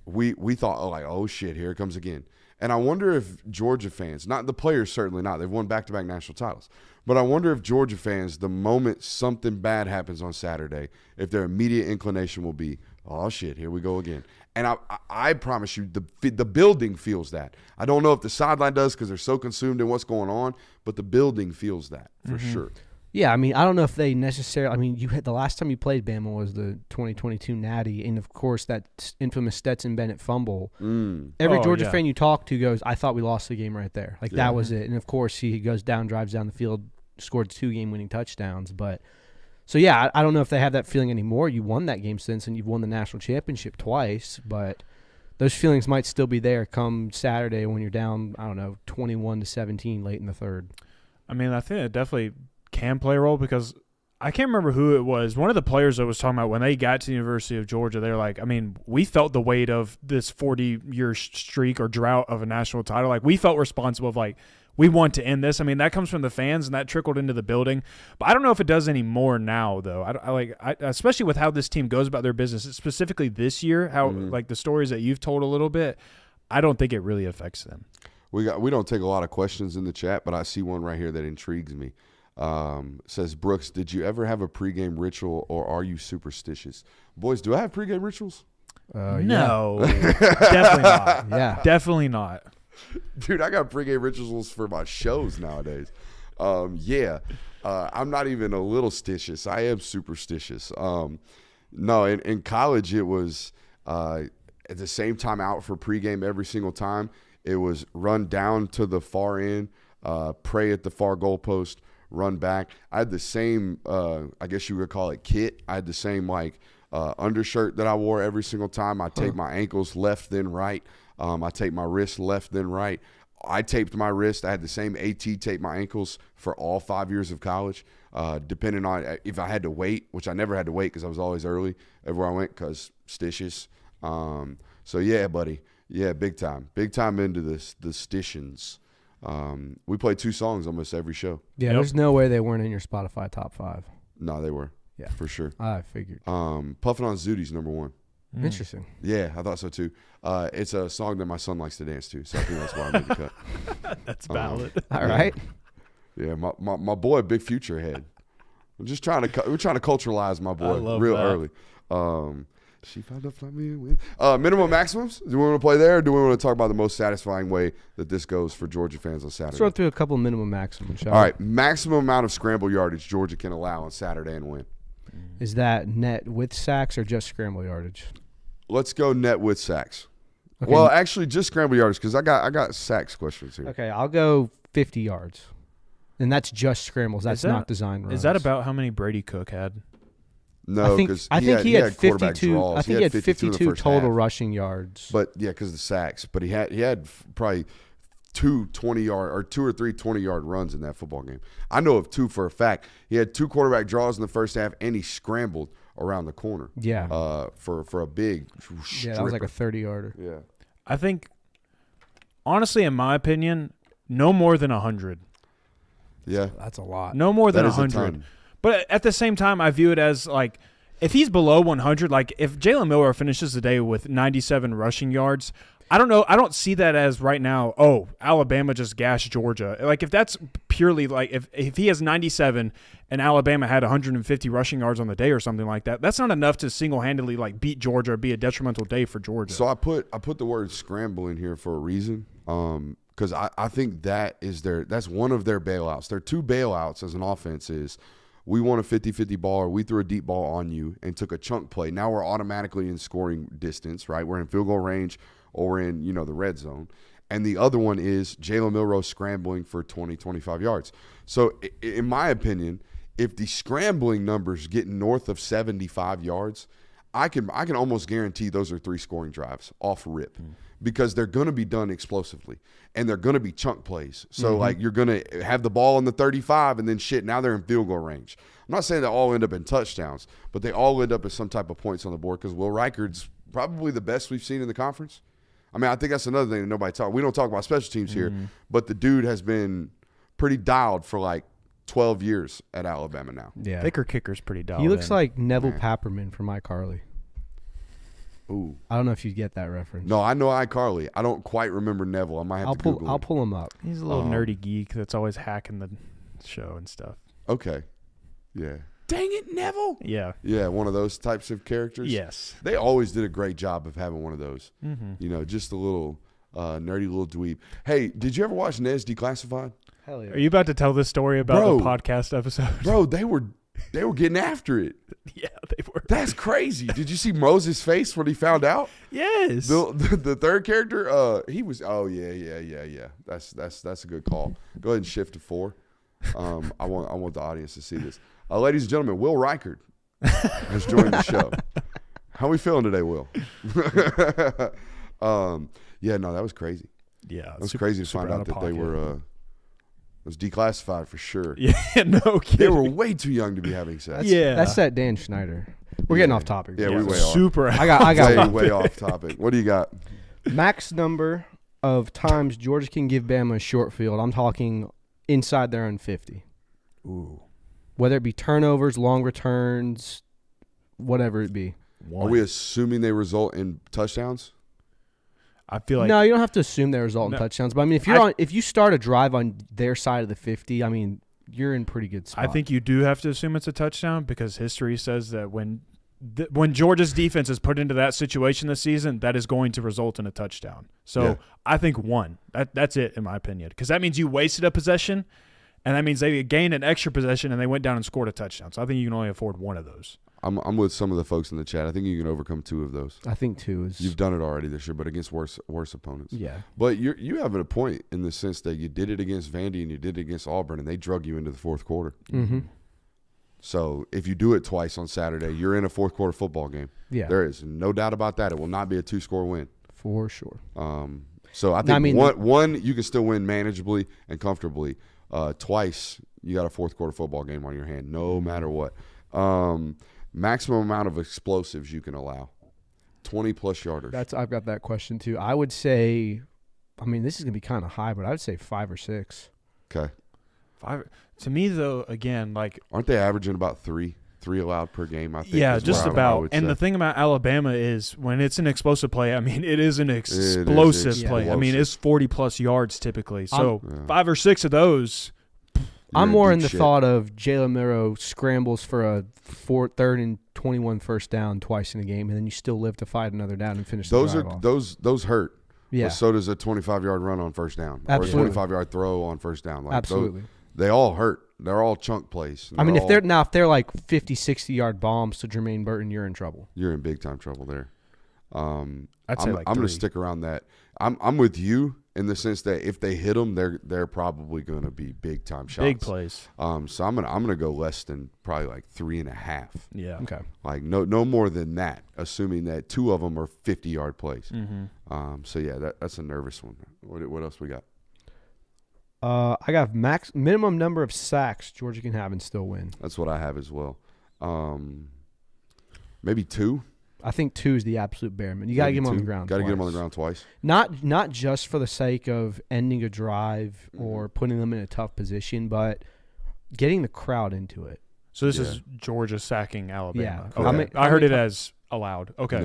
we thought, oh shit, here it comes again. And I wonder if Georgia fans, not the players, certainly not. They've won back-to-back national titles. But I wonder if Georgia fans, the moment something bad happens on Saturday, if their immediate inclination will be, oh shit, here we go again. And I promise you, the building feels that. I don't know if the sideline does because they're so consumed in what's going on, but the building feels that for sure. Yeah, I mean, I don't know if they necessarily. I mean, you had the last time you played Bama was the 2022 Natty, and of course that infamous Stetson Bennett fumble. Every Georgia fan you talk to goes, "I thought we lost the game right there. Like that was it." And of course, he goes down, drives down the field, scored 2 game-winning touchdowns. But so yeah, I don't know if they have that feeling anymore. You won that game since, and you've won the national championship twice, but those feelings might still be there come Saturday when you're down. I don't know, 21-17 late in the third. I mean, I think it definitely can play a role because I can't remember who it was. One of the players that was talking about when they got to the University of Georgia, they were like, I mean, we felt the weight of this 40-year streak or drought of a national title. Like, we felt responsible of, like, we want to end this. I mean, that comes from the fans, and that trickled into the building. But I don't know if it does any more now, though. I especially with how this team goes about their business, specifically this year, how like the stories that you've told a little bit, I don't think it really affects them. We don't take a lot of questions in the chat, but I see one right here that intrigues me. Says, Brooks, did you ever have a pregame ritual, or are you superstitious? Boys, do I have pregame rituals? No, definitely not. Yeah. Definitely not. Dude, I got pregame rituals for my shows nowadays. I'm not even a little stitious. I am superstitious. No, in college it was at the same time out for pregame every single time. It was run down to the far end, pray at the far goalpost, run back. I had the same, I guess you would call it kit. I had the same undershirt that I wore every single time. I taped my ankles left then right. I taped my wrist left then right. I taped my wrist. I had the same AT tape my ankles for all 5 years of college, depending on if I had to wait, which I never had to wait because I was always early everywhere I went because stitious. So, yeah, buddy. Yeah, big time. Big time into the stitions. We played 2 songs almost every show. Yeah, there's no way they weren't in your Spotify top 5. No, they were. Yeah. For sure. I figured. Puffin' on Zooty's number 1. Interesting. Yeah, I thought so too. It's a song that my son likes to dance to, so I think that's why I made the cut. That's valid. All right. Yeah, my boy, big future head. We're trying to culturalize my boy real that. early. She found a flat me with minimum maximums. Do we want to play there, or do we want to talk about the most satisfying way that this goes for Georgia fans on Saturday? Let's run through a couple minimum maximums. All right, maximum amount of scramble yardage Georgia can allow on Saturday and win. Is that net with sacks or just scramble yardage? Let's go net with sacks. Okay. Well, actually, just scramble yardage because I got sacks questions here. Okay, I'll go 50 yards. And that's just scrambles. That's not design runs. Is that about how many Brady Cook had? No, because I think he had quarterback 52. draws. I think he had 52 total half. rushing yards. But yeah, because of the sacks. But he had probably 2 20-yard or 2 or 3 20-yard runs in that football game. I know of 2 for a fact. He had 2 quarterback draws in the first half, and he scrambled around the corner. Yeah. For a big stripper. Yeah, that was like a 30-yarder. Yeah. I think, honestly, in my opinion, no more than 100. Yeah. That's a lot. No more than That is a 100. ton. But at the same time, I view it as like, if he's below 100, like if Jalen Milroe finishes the day with 97 rushing yards, I don't know. I don't see that as right now, oh, Alabama just gashed Georgia. Like if that's purely like if he has 97 and Alabama had 150 rushing yards on the day or something like that, that's not enough to single-handedly like beat Georgia or be a detrimental day for Georgia. So I put the word scramble in here for a reason. Because I think that's one of their bailouts. Their 2 bailouts as an offense is we won a 50-50 ball or we threw a deep ball on you and took a chunk play. Now we're automatically in scoring distance, right? We're in field goal range or we're in, the red zone. And the other one is Jalen Milroe scrambling for 20, 25 yards. So in my opinion, if the scrambling numbers get north of 75 yards, I can almost guarantee those are 3 scoring drives off rip. Because they're going to be done explosively and they're going to be chunk plays. So, like, you're going to have the ball in the 35 and then now they're in field goal range. I'm not saying they all end up in touchdowns, but they all end up as some type of points on the board because Will Reichard's probably the best we've seen in the conference. I mean, I think that's another thing that nobody talks. We don't talk about special teams here, but the dude has been pretty dialed for like 12 years at Alabama now. Yeah. Thicker kicker's pretty dialed He looks in. like Neville Papperman from iCarly. Ooh. I don't know if you get that reference. No, I know iCarly. I don't quite remember Neville. I might have to Google I'll him. pull him up. He's a little nerdy geek that's always hacking the show and stuff. Okay. Yeah. Dang it, Neville. Yeah. Yeah, one of those types of characters. Yes. They always did a great job of having one of those. Mm-hmm. Just a little nerdy little dweeb. Hey, did you ever watch Nez Declassified? Hell yeah. Are you about to tell this story about Bro. the podcast episode? Bro, they were getting after it. Yeah, they were. That's crazy. Did you see Moses' face when he found out? Yes. The third character, he was. Oh yeah. That's a good call. Go ahead and shift to 4. I want the audience to see this. Ladies and gentlemen, Will Reichard has joined the show. How are we feeling today, Will? Yeah, no, that was crazy. Yeah. It was crazy to find out that they were. It was declassified for sure. Yeah, no kidding. They were way too young to be having sex. That's that Dan Schneider. We're getting off topic. Yeah, we way off. super. I got way off topic. What do you got? max number of times Georgia can give Bama a short field. I'm talking inside their own 50. Ooh. Whether it be turnovers, long returns, whatever it be. Are we assuming they result in touchdowns? I feel like no, you don't have to assume they result in touchdowns. But I mean, if you start a drive on their side of the 50, I mean, you're in pretty good spot. I think you do have to assume it's a touchdown because history says that when Georgia's defense is put into that situation this season, that is going to result in a touchdown. So I think one. That's it, in my opinion, because that means you wasted a possession, and that means they gained an extra possession, and they went down and scored a touchdown. So I think you can only afford one of those. I'm with some of the folks in the chat. I think you can overcome 2 of those. I think 2 is. You've done it already this year, but against worse opponents. Yeah. But you have a point in the sense that you did it against Vandy and you did it against Auburn, and they drug you into the fourth quarter. Mm-hmm. So if you do it twice on Saturday, you're in a fourth quarter football game. Yeah. There is no doubt about that. It will not be a 2-score win. For sure. So I think one you can still win manageably and comfortably. Twice you got a fourth quarter football game on your hand, no matter what. Maximum amount of explosives you can allow, 20-plus yarders. I've got that question too. I would say, I mean, this is gonna be kind of high, but I would say 5 or 6. Okay. 5 to me though. Again, like aren't they averaging about 3 allowed per game? I think. Yeah, just about. And the thing about Alabama is when it's an explosive play, I mean, it is an explosive play. I mean, it's 40-plus yards typically. So 5 or 6 of those. I'm more in the thought of Jaylen Milroe scrambles for a 3rd and 21 first down twice in a game, and then you still live to fight another down and finish. Those hurt. Yeah. But so does a 25-yard run on first down, Absolutely. or a 25-yard throw on first down. Like Absolutely. They all hurt. They're all chunk plays. I mean, if they're like 50, 60-yard bombs to Jermaine Burton, you're in trouble. You're in big time trouble there. I'd say like I'm 3. going to stick around that. I'm with you in the sense that if they hit them, they're probably going to be big time shots, big plays. So I'm gonna go less than probably like 3.5. Yeah. Okay. Like no more than that, assuming that 2 of them are 50-yard plays. Mm-hmm. So yeah, that's a nervous one. What else we got? I got minimum number of sacks Georgia can have and still win. That's what I have as well. Maybe 2. I think 2 is the absolute bare minimum. You got to get him on the ground. Got to get him on the ground twice. Not just for the sake of ending a drive or putting them in a tough position, but getting the crowd into it. So this is Georgia sacking Alabama. Yeah. Okay. I heard it as allowed. Okay.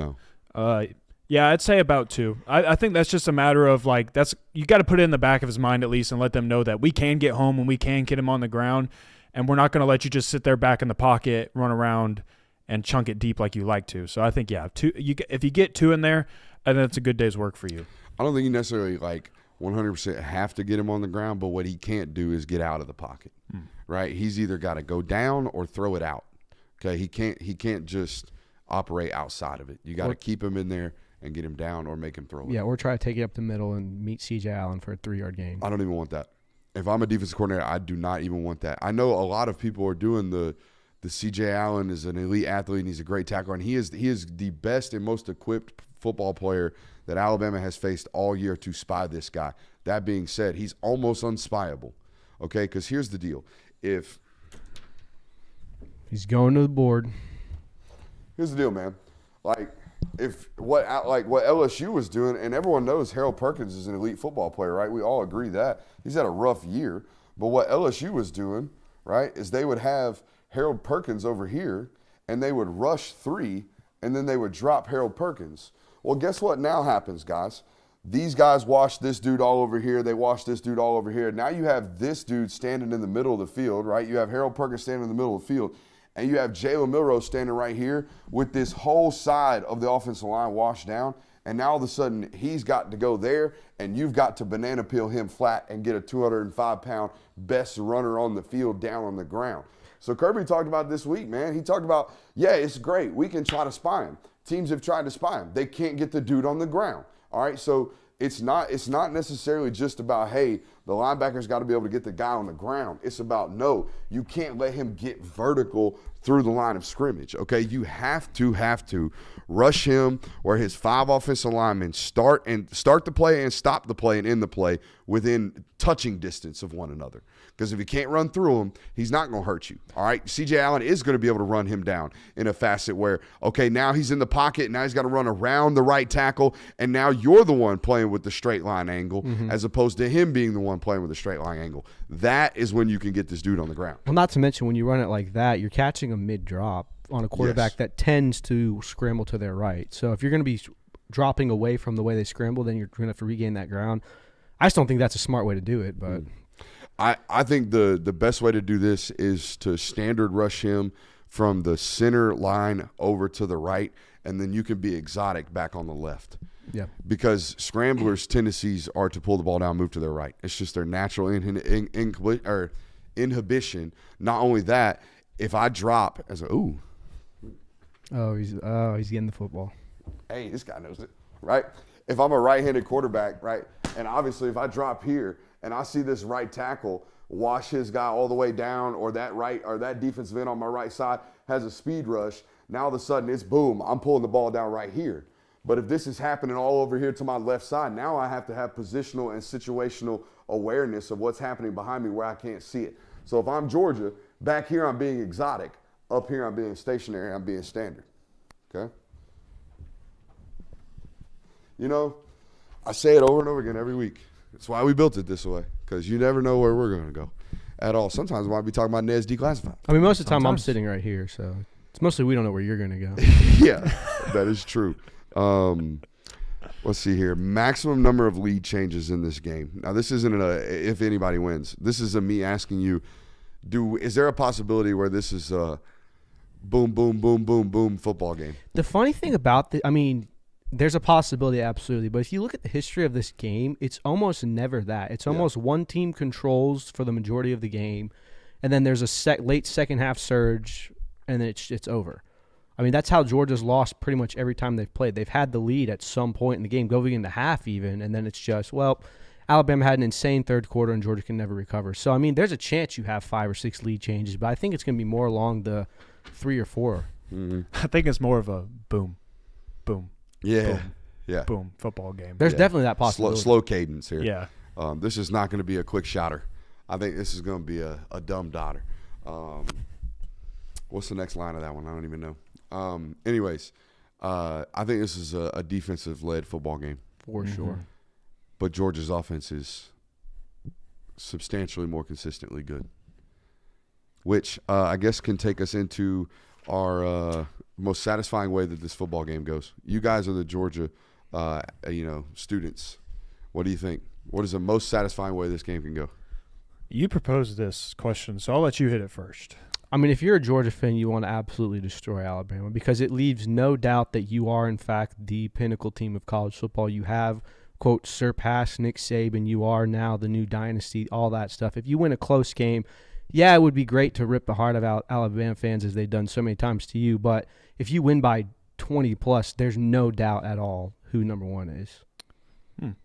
No. Yeah, I'd say about 2. I think that's just a matter of like you got to put it in the back of his mind at least and let them know that we can get home and we can get him on the ground, and we're not going to let you just sit there back in the pocket, run around, and chunk it deep like you like to. So I think 2. If you get 2 in there, I think that's a good day's work for you. I don't think you necessarily 100% have to get him on the ground, but what he can't do is get out of the pocket. Right? He's either got to go down or throw it out. Okay, he can't just operate outside of it. You got to keep him in there and get him down or make him throw it. Yeah, or try to take it up the middle and meet C.J. Allen for a 3-yard gain. I don't even want that. If I'm a defensive coordinator, I do not even want that. I know a lot of people are doing the C.J. Allen is an elite athlete and he's a great tackler, and he is the best and most equipped football player that Alabama has faced all year to spy this guy. That being said, he's almost unspyable. Okay, because here's the deal. If he's going to the board. Here's the deal, man. If what LSU was doing, and everyone knows Harold Perkins is an elite football player, right? We all agree that. He's had a rough year. But what LSU was doing, right, is they would have Harold Perkins over here, and they would rush 3, and then they would drop Harold Perkins. Well, guess what now happens, guys? These guys wash this dude all over here. They wash this dude all over here. Now you have this dude standing in the middle of the field, right? You have Harold Perkins standing in the middle of the field, and you have Jaylen Milroe standing right here with this whole side of the offensive line washed down. And now all of a sudden he's got to go there, and you've got to banana peel him flat and get a 205-pound best runner on the field down on the ground. So Kirby talked about this week, man. He talked about, yeah, it's great. We can try to spy him. Teams have tried to spy him. They can't get the dude on the ground. All right, so it's not necessarily just about, hey, the linebacker's got to be able to get the guy on the ground. It's about, no, you can't let him get vertical through the line of scrimmage, okay? You have to rush him where his 5 offensive linemen start the play and stop the play and end the play within touching distance of one another. Because if you can't run through him, he's not going to hurt you, all right? C.J. Allen is going to be able to run him down in a facet where, okay, now he's in the pocket, now he's got to run around the right tackle, and now you're the one playing with the straight line angle as opposed to him being the one playing with a straight line angle. That is when you can get this dude on the ground. Well, not to mention when you run it like that, you're catching a mid-drop on a quarterback that tends to scramble to their right. So if you're going to be dropping away from the way they scramble, then you're going to have to regain that ground. I just don't think that's a smart way to do it. But I think the best way to do this is to standard rush him from the center line over to the right, and then you can be exotic back on the left. Yeah. Because scramblers' tendencies are to pull the ball down, move to their right. It's just their natural inhibition. Not only that, if I drop as a he's getting the football. hey, this guy knows it, right? If I'm a right-handed quarterback, right, and obviously if I drop here and I see this right tackle wash his guy all the way down, or that defensive end on my right side has a speed rush, now all of a sudden it's boom, I'm pulling the ball down right here. But if this is happening all over here to my left side, now I have to have positional and situational awareness of what's happening behind me where I can't see it. So if I'm Georgia, back here I'm being exotic, up here I'm being stationary, I'm being standard, okay? You know, I say it over and over again every week. That's why we built it this way, because you never know where we're going to go at all. Sometimes we might be talking about Nez declassified. I mean, most of the time I'm sitting right here, so it's mostly we don't know where you're going to go. Yeah, that is true. Let's see here. Maximum number of lead changes in this game. Now, this isn't if anybody wins. This is me asking you, is there a possibility where this is a boom, boom, boom, boom, boom football game? The funny thing about there's a possibility, absolutely. But if you look at the history of this game, it's almost never that. It's almost one team controls for the majority of the game, and then there's a late second half surge, and then it's over. I mean, that's how Georgia's lost pretty much every time they've played. They've had the lead at some point in the game, going into half even, and then it's just, Alabama had an insane third quarter, and Georgia can never recover. So, I mean, there's a chance you have 5 or 6 lead changes, but I think it's going to be more along the 3 or 4. Mm-hmm. I think it's more of a boom, boom. Yeah, boom, yeah. Boom, football game. There's definitely that possibility. Slow cadence here. Yeah. This is not going to be a quick shotter. I think this is going to be a dumb dotter. What's the next line of that one? I don't even know. Anyways, I think this is a defensive-led football game. For sure. But Georgia's offense is substantially more consistently good, which I guess can take us into our most satisfying way that this football game goes. You guys are the Georgia, students. What do you think? What is the most satisfying way this game can go? You proposed this question, so I'll let you hit it first. I mean, if you're a Georgia fan, you want to absolutely destroy Alabama because it leaves no doubt that you are, in fact, the pinnacle team of college football. You have, quote, surpassed Nick Saban. You are now the new dynasty, all that stuff. If you win a close game, yeah, it would be great to rip the heart of Alabama fans as they've done so many times to you. But if you win by 20+, there's no doubt at all who number one is.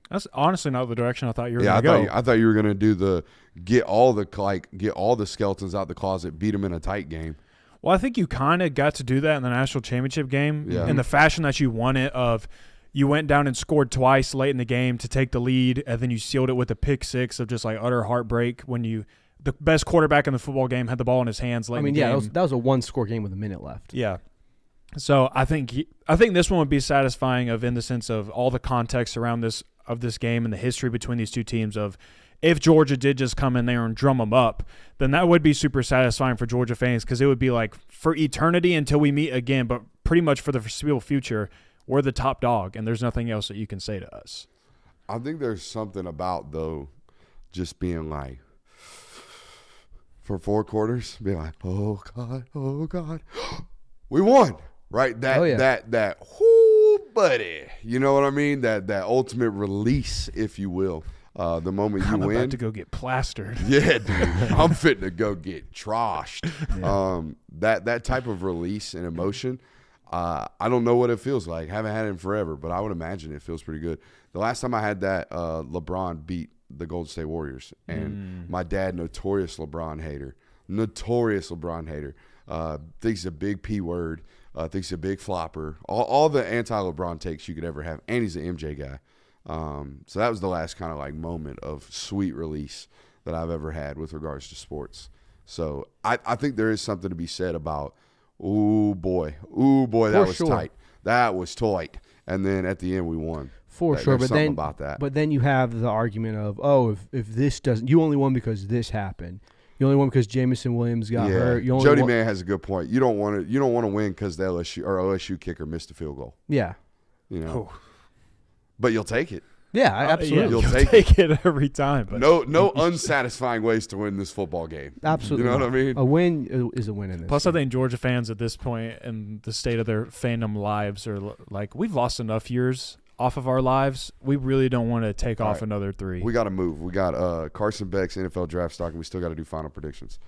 That's honestly not the direction I thought you were going to go. I thought you were going to do get all the skeletons out the closet, beat them in a tight game. Well, I think you kind of got to do that in the national championship game in the fashion that you won it of you went down and scored twice late in the game to take the lead, and then you sealed it with a pick six of just like utter heartbreak when the best quarterback in the football game had the ball in his hands late in the game. That was a one-score game with a minute left. Yeah. So I think this one would be satisfying in the sense of all the context around this game and the history between these two teams of if Georgia did just come in there and drum them up, then that would be super satisfying for Georgia fans because it would be like for eternity until we meet again, but pretty much for the foreseeable future, we're the top dog and there's nothing else that you can say to us. I think there's something about, though, just being like, for 4 quarters, be like, oh, God, we won. Right, that whoo, buddy. You know what I mean? That ultimate release, if you will. The moment you win, I'm about to go get plastered. Yeah, dude, I'm fitting to go get trashed. Yeah. That type of release and emotion, I don't know what it feels like. Haven't had it in forever, but I would imagine it feels pretty good. The last time I had that, LeBron beat the Golden State Warriors, and my dad, notorious LeBron hater, thinks he's a big P word. Thinks he's a big flopper. All the anti-LeBron takes you could ever have. And he's an MJ guy. So that was the last kind of like moment of sweet release that I've ever had with regards to sports. So I think there is something to be said about, ooh, boy, that was tight. That was tight. And then at the end we won. For sure. But then about that. But then you have the argument of, if this doesn't – you only won because this happened. You only won because Jamison Williams got hurt. Jody Man has a good point. You don't want to win because the LSU kicker missed a field goal. Yeah. You know. but you'll take it. Yeah, absolutely. You'll take take it every time. But No unsatisfying ways to win this football game. Absolutely. You know what I mean? A win is a win in this. Plus, game. I think Georgia fans at this point and the state of their fandom lives are like, we've lost enough years off of our lives. We really don't want to take off another 3. We got to move. We got Carson Beck's NFL draft stock, and we still got to do final predictions.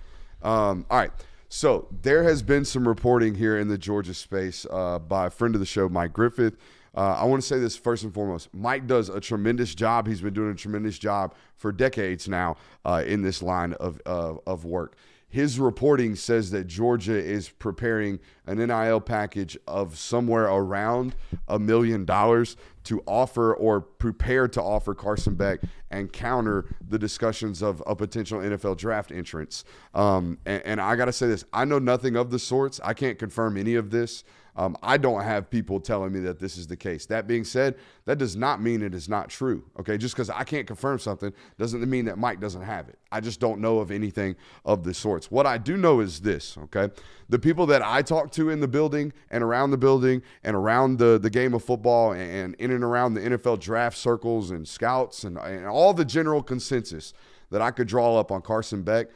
All right. So there has been some reporting here in the Georgia space by a friend of the show, Mike Griffith. I want to say this first and foremost. Mike does a tremendous job. He's been doing a tremendous job for decades now in this line of work. His reporting says that Georgia is preparing an NIL package of somewhere around $1 million to offer or prepare to offer Carson Beck and counter the discussions of a potential NFL draft entrance. And I got to say this. I know nothing of the sorts. I can't confirm any of this. I don't have people telling me that this is the case. That being said, that does not mean it is not true, okay? Just because I can't confirm something doesn't mean that Mike doesn't have it. I just don't know of anything of the sorts. What I do know is this, okay? The people that I talk to in the building and around the building and around the game of football and in and around the NFL draft circles and scouts and all the general consensus that I could draw up on Carson Beck,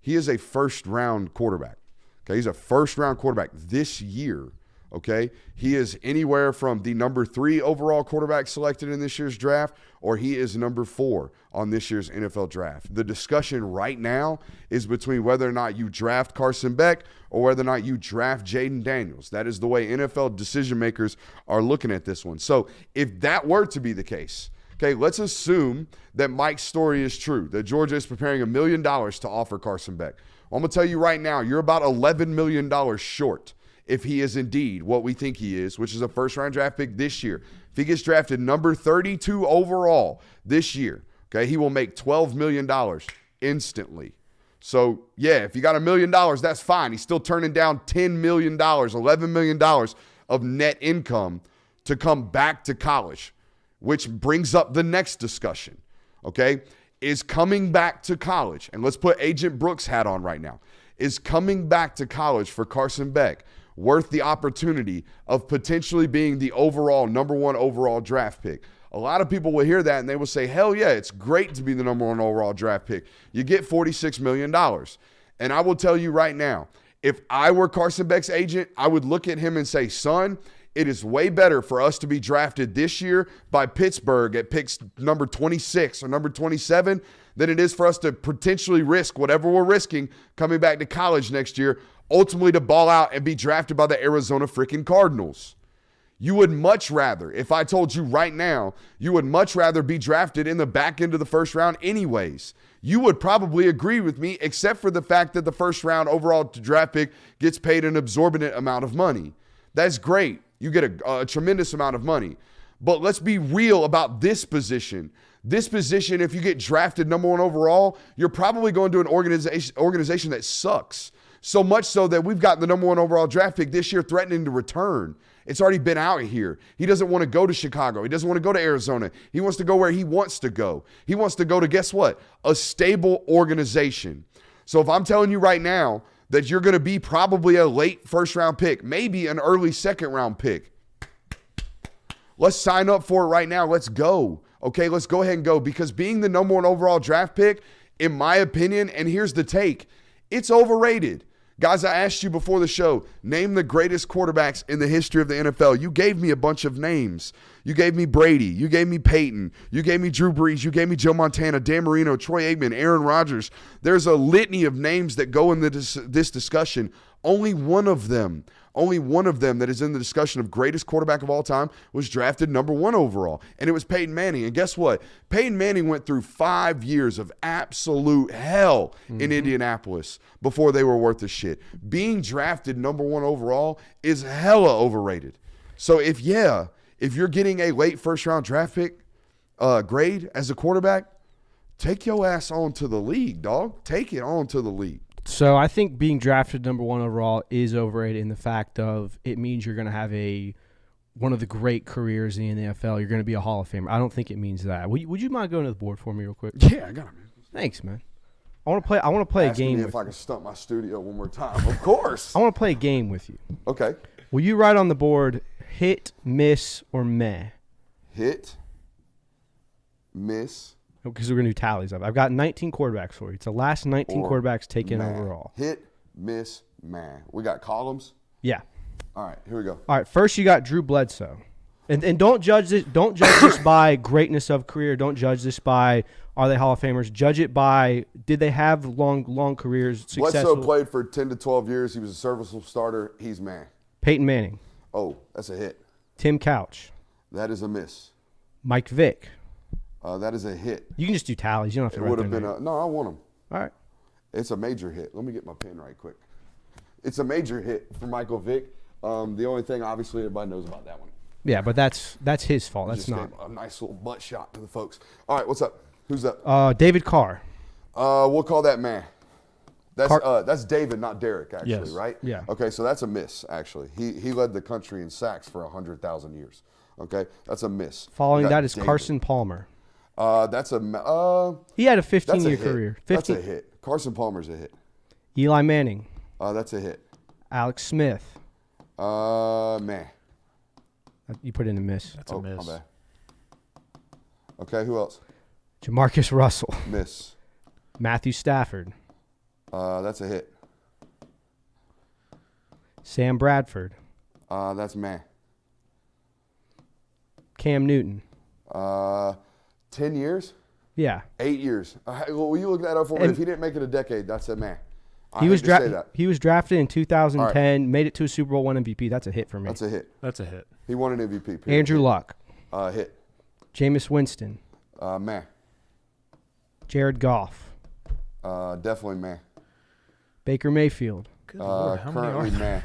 he is a first-round quarterback, okay? He's a first-round quarterback this year. Okay, he is anywhere from the number 3 overall quarterback selected in this year's draft, or he is number 4 on this year's NFL draft. The discussion right now is between whether or not you draft Carson Beck or whether or not you draft Jayden Daniels. That is the way NFL decision makers are looking at this one. So if that were to be the case, okay, let's assume that Mike's story is true, that Georgia is preparing $1 million to offer Carson Beck. Well, I'm going to tell you right now, you're about $11 million short if he is indeed what we think he is, which is a first-round draft pick this year. If he gets drafted number 32 overall this year, okay, he will make $12 million instantly. So, yeah, if you got $1 million, that's fine. He's still turning down $10 million, $11 million of net income to come back to college, which brings up the next discussion, okay? Is coming back to college, and let's put Agent Brooks' hat on right now, is coming back to college for Carson Beck worth the opportunity of potentially being the overall number 1 overall draft pick? A lot of people will hear that and they will say, hell yeah, it's great to be the number 1 overall draft pick. You get $46 million. And I will tell you right now, if I were Carson Beck's agent, I would look at him and say, son, it is way better for us to be drafted this year by Pittsburgh at picks number 26 or number 27 than it is for us to potentially risk whatever we're risking coming back to college next year, ultimately to ball out and be drafted by the Arizona freaking Cardinals. You would much rather, if I told you right now, you would much rather be drafted in the back end of the first round anyways. You would probably agree with me, except for the fact that the first round overall draft pick gets paid an exorbitant amount of money. That's great. You get a tremendous amount of money. But let's be real about this position. This position, if you get drafted number 1 overall, you're probably going to an organization that sucks. So much so that we've got the number 1 overall draft pick this year threatening to return. It's already been out here. He doesn't want to go to Chicago. He doesn't want to go to Arizona. He wants to go where he wants to go. He wants to go to, guess what? A stable organization. So if I'm telling you right now that you're going to be probably a late first-round pick, maybe an early second-round pick, let's sign up for it right now. Let's go. Okay, let's go ahead and go, because being the number 1 overall draft pick, in my opinion, and here's the take, it's overrated. Guys, I asked you before the show, name the greatest quarterbacks in the history of the NFL. You gave me a bunch of names. You gave me Brady. You gave me Peyton. You gave me Drew Brees. You gave me Joe Montana, Dan Marino, Troy Aikman, Aaron Rodgers. There's a litany of names that go in this discussion. Only one of them that is in the discussion of greatest quarterback of all time was drafted number 1 overall, and it was Peyton Manning. And guess what? Peyton Manning went through 5 years of absolute hell in Indianapolis before they were worth a shit. Being drafted number 1 overall is hella overrated. So if you're getting a late first-round draft pick grade as a quarterback, take your ass on to the league, dog. Take it on to the league. So I think being drafted number 1 overall is overrated in the fact of it means you're going to have one of the great careers in the NFL. You're going to be a Hall of Famer. I don't think it means that. Would you mind going to the board for me real quick? Yeah, I got it, man. Thanks, man. I want to play a game. If I can stump my studio one more time, of course. I want to play a game with you. Okay. Will you write on the board hit, miss, or meh? Hit, miss, Because we're going to do tallies of. I've got 19 quarterbacks for you. It's the last 19 or quarterbacks taken man. overall. Hit, miss, man. We got columns. Yeah. All right, here we go. All right. First, you got Drew Bledsoe, and don't judge this. Don't judge this by greatness of career. Don't judge this by are they Hall of Famers. Judge it by did they have long careers. Successful. Bledsoe played for 10 to 12 years. He was a serviceable starter. He's man. Peyton Manning, Oh, that's a hit. Tim Couch, That is a miss. Mike Vick. That is a hit. You can just do tallies. You don't have It to. would Write have their been name. no, I want him. All right. It's a major hit. Let me get my pen right quick. It's a major hit for Michael Vick. The only thing, obviously, everybody knows about that one. Yeah, but that's his fault. That's Just not. gave a nice little butt shot to the folks. All right, what's up? Who's up? David Carr. We'll call that man. That's David, not Derek, actually, Yes. right? Yeah. Okay, so that's a miss, actually. He led the country in sacks for 100,000 years. Okay, that's a miss. Following We got that is David. Carson Palmer. That's a He had a that's a 15-year hit. career. That's a hit. Carson Palmer's a hit. Eli Manning, That's a hit. Alex Smith. Man. You put in a miss. That's a miss. My bad. Okay, who else? Jamarcus Russell, Miss. Matthew Stafford, That's a hit. Sam Bradford, That's man. Cam Newton. 10 years? Yeah, 8 years. Will you look that up for me? And- If he didn't make it a decade, that's a man. he was drafted. He was drafted in 2010. Made it to a Super Bowl, won MVP. That's a hit for me. That's a hit. That's a hit. He won an MVP. Period. Andrew Luck, Hit. Jameis Winston, Man. Jared Goff, Definitely man. Baker Mayfield, Good Lord, how many are Currently there? man.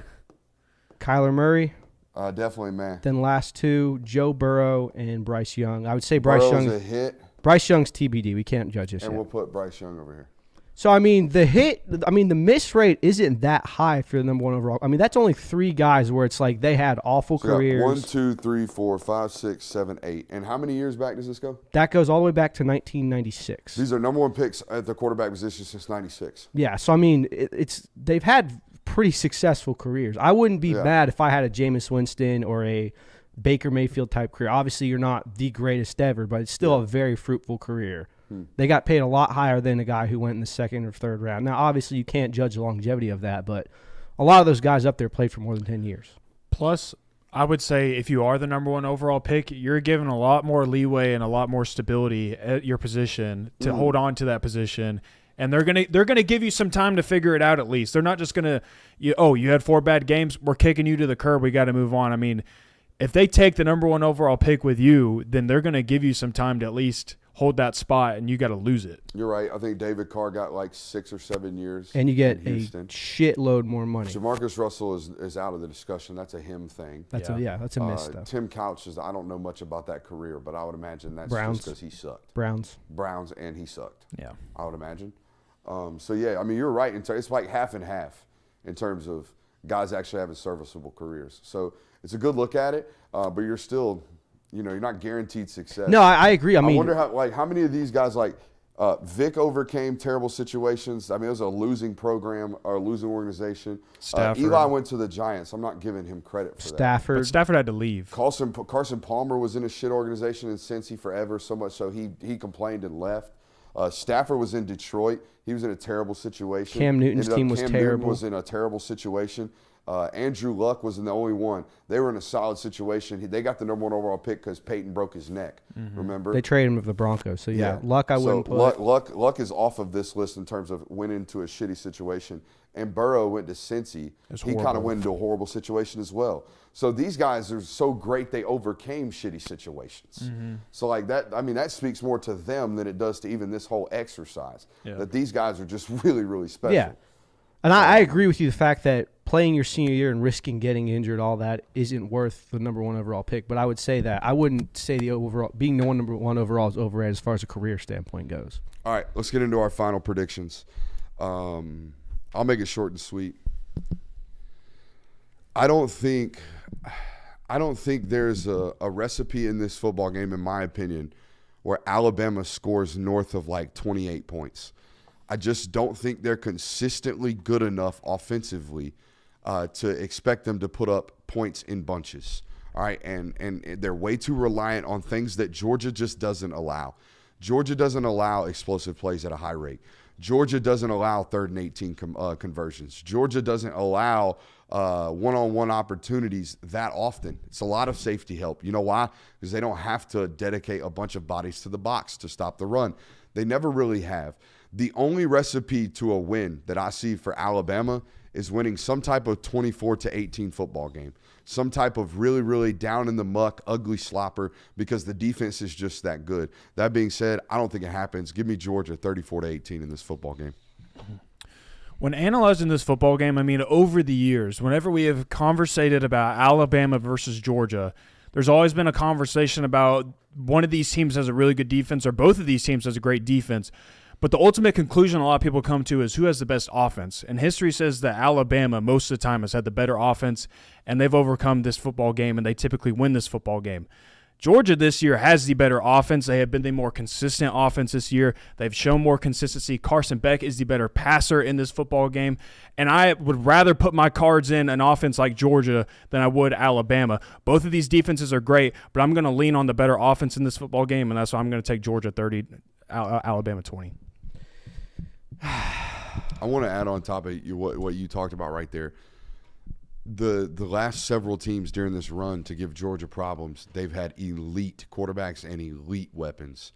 Kyler Murray. Definitely man. Then last two, Joe Burrow and Bryce Young. I would say Bryce Burrow's Young. a hit, Bryce Young's TBD. We can't judge this and yet. we'll put Bryce Young over here. So, I mean, the miss rate isn't that high for the number one overall. I mean, that's only 3 guys where it's like they had awful So we got careers. 1, 2, 3, 4, 5, 6, 7, 8. And how many years back does this go? That goes all the way back to 1996. These are number one picks at the quarterback position since 96. Yeah, so, I mean, they've had pretty successful careers. I wouldn't be Yeah. mad if I had a Jameis Winston or a Baker Mayfield type career. Obviously, you're not the greatest ever, but it's still a very fruitful career. They got paid a lot higher than a guy who went in the second or third round. Now, obviously, you can't judge the longevity of that, but a lot of those guys up there played for more than 10 years. Plus, I would say if you are the number one overall pick, you're given a lot more leeway and a lot more stability at your position to hold on to that position. And they're gonna give you some time to figure it out at least. They're not just gonna, you had 4 bad games, we're kicking you to the curb, we got to move on. I mean, if they take the number one overall pick with you, then they're gonna give you some time to at least hold that spot, and you got to lose it. You're right. I think David Carr got like 6 or 7 years. And you get in a Houston. shitload more money. Jamarcus Russell is out of the discussion. That's a him thing. That's a miss, though. Tim Couch I don't know much about that career, but I would imagine that's Browns. just because he sucked. Browns. And he sucked. Yeah. I would imagine. So, yeah, I mean, you're right. It's like half and half in terms of guys actually having serviceable careers. So it's a good look at it, but you're still, you're not guaranteed success. No, I agree. I mean, wonder how many of these guys Vic overcame terrible situations. I mean, it was a losing program or a losing organization. Stafford. Eli went to the Giants. I'm not giving him credit for that. Stafford. But Stafford had to leave. Carson Palmer was in a shit organization in Cincy forever, so much so he complained and left. Stafford was in Detroit. He was in a terrible situation. Cam Newton's team was Cam terrible. Newton was in a terrible situation. Andrew Luck was the only one. They were in a solid situation. They got the number one overall pick because Peyton broke his neck. Remember? They traded him with the Broncos. So, yeah. Luck I wouldn't put. Luck is off of this list in terms of went into a shitty situation. And Burrow went to Cincy. He kind of went into a horrible situation as well. So these guys are so great they overcame shitty situations. So that speaks more to them than it does to even this whole exercise. Yeah. That these guys are just really, really special. Yeah. And I agree with you the fact that playing your senior year and risking getting injured, all that isn't worth the number one overall pick. But I would say that I wouldn't say the overall being the number one overall is overrated as far as a career standpoint goes. All right, let's get into our final predictions. I'll make it short and sweet. I don't think there's a recipe in this football game, in my opinion, where Alabama scores north of 28 points. I just don't think they're consistently good enough offensively to expect them to put up points in bunches. All right, and they're way too reliant on things that Georgia just doesn't allow. Georgia doesn't allow explosive plays at a high rate. Georgia doesn't allow 3rd and 18 conversions. Georgia doesn't allow one-on-one opportunities that often. It's a lot of safety help. You know why? Because they don't have to dedicate a bunch of bodies to the box to stop the run. They never really have. The only recipe to a win that I see for Alabama is winning some type of 24-18 football game, some type of really, really down in the muck, ugly slopper, because the defense is just that good. That being said, I don't think it happens. Give me Georgia 34-18 in this football game. When analyzing this football game, I mean, over the years, whenever we have conversated about Alabama versus Georgia, there's always been a conversation about one of these teams has a really good defense or both of these teams has a great defense. But the ultimate conclusion a lot of people come to is who has the best offense. And history says that Alabama most of the time has had the better offense, and they've overcome this football game, and they typically win this football game. Georgia this year has the better offense. They have been the more consistent offense this year. They've shown more consistency. Carson Beck is the better passer in this football game. And I would rather put my cards in an offense like Georgia than I would Alabama. Both of these defenses are great, but I'm going to lean on the better offense in this football game, and that's why I'm going to take Georgia 30, Alabama 20. I want to add on top of what you talked about right there. The last several teams during this run to give Georgia problems, they've had elite quarterbacks and elite weapons.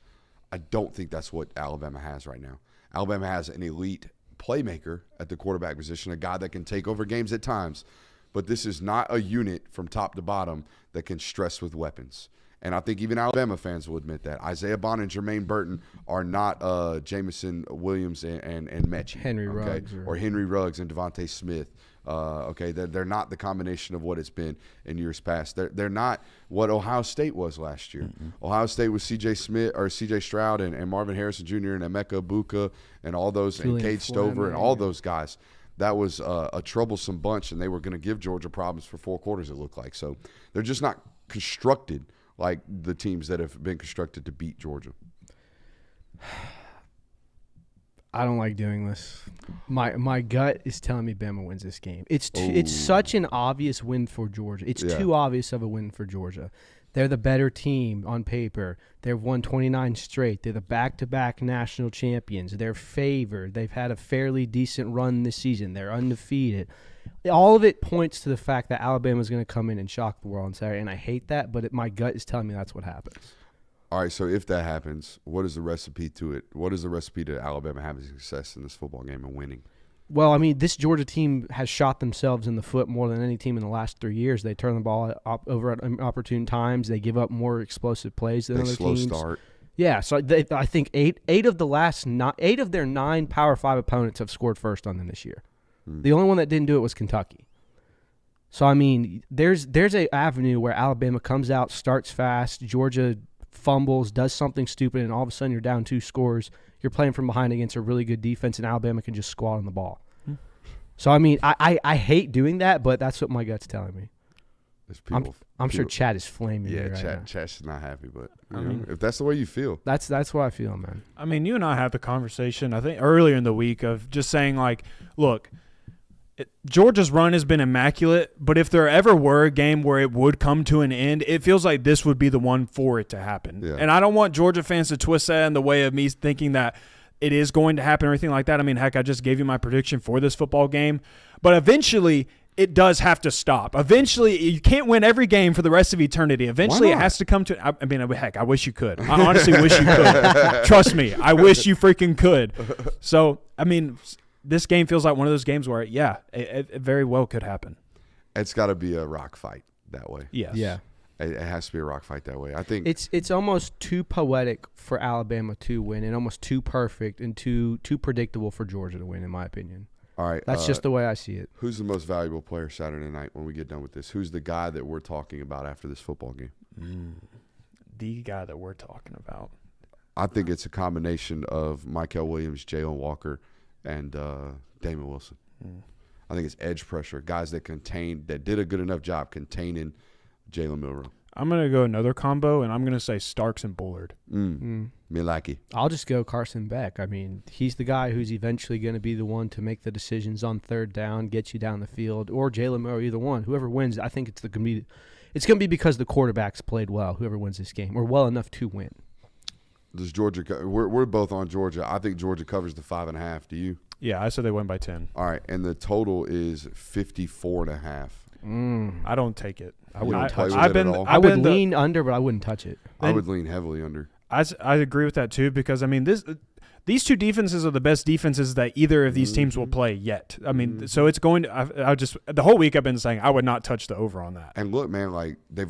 I don't think that's what Alabama has right now. Alabama has an elite playmaker at the quarterback position, a guy that can take over games at times, but this is not a unit from top to bottom that can stress with weapons. And I think even Alabama fans will admit that. Isaiah Bond and Jermaine Burton are not Jamison Williams and Mechie. Henry Ruggs. Or Henry Ruggs and Devontae Smith. They're not the combination of what it's been in years past. They're not what Ohio State was last year. Mm-hmm. Ohio State was C.J. Stroud and Marvin Harrison Jr. and Emeka Buka and all those, and Cade Stover and all those guys. That was a troublesome bunch, and they were going to give Georgia problems for 4 quarters, it looked like. So they're just not constructed like the teams that have been constructed to beat Georgia. I don't like doing this. My gut is telling me Bama wins this game. It's such an obvious win for Georgia. It's too obvious of a win for Georgia. They're the better team on paper. They've won 29 straight. They're the back-to-back national champions. They're favored. They've had a fairly decent run this season. They're undefeated. All of it points to the fact that Alabama's going to come in and shock the world on Saturday, and I hate that, but my gut is telling me that's what happens. All right, so if that happens, what is the recipe to it? What is the recipe to Alabama having success in this football game and winning? Well, I mean, this Georgia team has shot themselves in the foot more than any team in the last 3 years. They turn the ball over at opportune times. They give up more explosive plays than other teams. Slow start. Yeah, so I think eight of their 9 Power 5 opponents have scored first on them this year. The only one that didn't do it was Kentucky. So, I mean, there's an avenue where Alabama comes out, starts fast, Georgia fumbles, does something stupid, and all of a sudden you're down 2 scores. You're playing from behind against a really good defense, and Alabama can just squat on the ball. So, I mean, I hate doing that, but that's what my gut's telling me. I'm sure Chad is flaming. Yeah, right now. Chad's not happy, but if that's the way you feel. That's what I feel, man. I mean, you and I had the conversation, I think, earlier in the week of just saying, like, look, Georgia's run has been immaculate, but if there ever were a game where it would come to an end, it feels like this would be the one for it to happen. Yeah. And I don't want Georgia fans to twist that in the way of me thinking that it is going to happen or anything like that. I mean, heck, I just gave you my prediction for this football game. But eventually, it does have to stop. Eventually, you can't win every game for the rest of eternity. Eventually, it has to come to – I mean, heck, I wish you could. I honestly wish you could. Trust me, I wish you freaking could. So, I mean – this game feels like one of those games where, it very well could happen. It's got to be a rock fight that way. Yes. Yeah. It has to be a rock fight that way. I think it's almost too poetic for Alabama to win, and almost too perfect and too predictable for Georgia to win, in my opinion. All right. That's just the way I see it. Who's the most valuable player Saturday night when we get done with this? Who's the guy that we're talking about after this football game? The guy that we're talking about. I think it's a combination of Mykel Williams, Jalen Walker, and Damon Wilson. I think it's edge pressure, guys that did a good enough job containing Jalen Milroe. I'm going to go another combo, and I'm going to say Starks and Bullard. Milwaukee. I'll just go Carson Beck. I mean, he's the guy who's eventually going to be the one to make the decisions on 3rd down, get you down the field, or Jalen Milroe, either one. Whoever wins, I think it's going to be because the quarterbacks played well, whoever wins this game, or well enough to win. Does Georgia? We're both on Georgia. I think Georgia covers the 5.5. Do you? Yeah, I said they win by 10. All right, and the total is 54.5. I don't take it. I wouldn't touch it. I would lean under, but I wouldn't touch it. I would lean heavily under. I agree with that too, because I mean these two defenses are the best defenses that either of these teams will play yet. I mean, so it's going to. I just the whole week I've been saying I would not touch the over on that. And look, man, like they've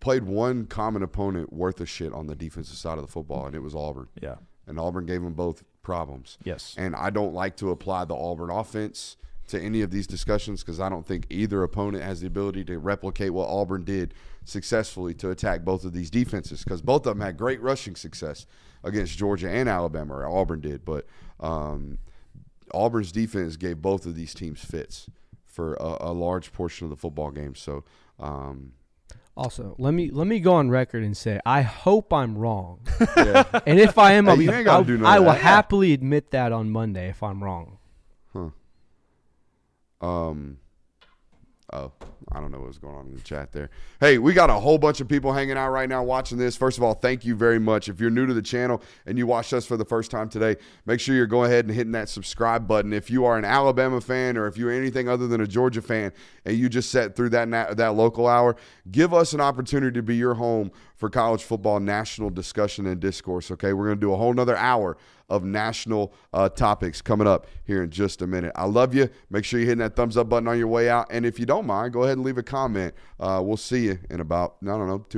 played one common opponent worth of shit on the defensive side of the football, and it was Auburn. Yeah, and Auburn gave them both problems. Yes, and I don't like to apply the Auburn offense to any of these discussions because I don't think either opponent has the ability to replicate what Auburn did successfully to attack both of these defenses, because both of them had great rushing success against Georgia and Alabama, or Auburn did. But Auburn's defense gave both of these teams fits for a large portion of the football game. So also, let me go on record and say I hope I'm wrong. Yeah. And if I am, I will happily admit that on Monday if I'm wrong. I don't know what's going on in the chat there. Hey, we got a whole bunch of people hanging out right now watching this. First of all, thank you very much. If you're new to the channel and you watched us for the first time today, make sure you're going ahead and hitting that subscribe button. If you are an Alabama fan or if you're anything other than a Georgia fan and you just sat through that local hour, give us an opportunity to be your home for college football national discussion and discourse, okay? We're going to do a whole nother hour of national topics coming up here in just a minute. I love you. Make sure you're hitting that thumbs up button on your way out. And if you don't mind, go ahead and leave a comment. We'll see you in about, I don't know, 2 minutes.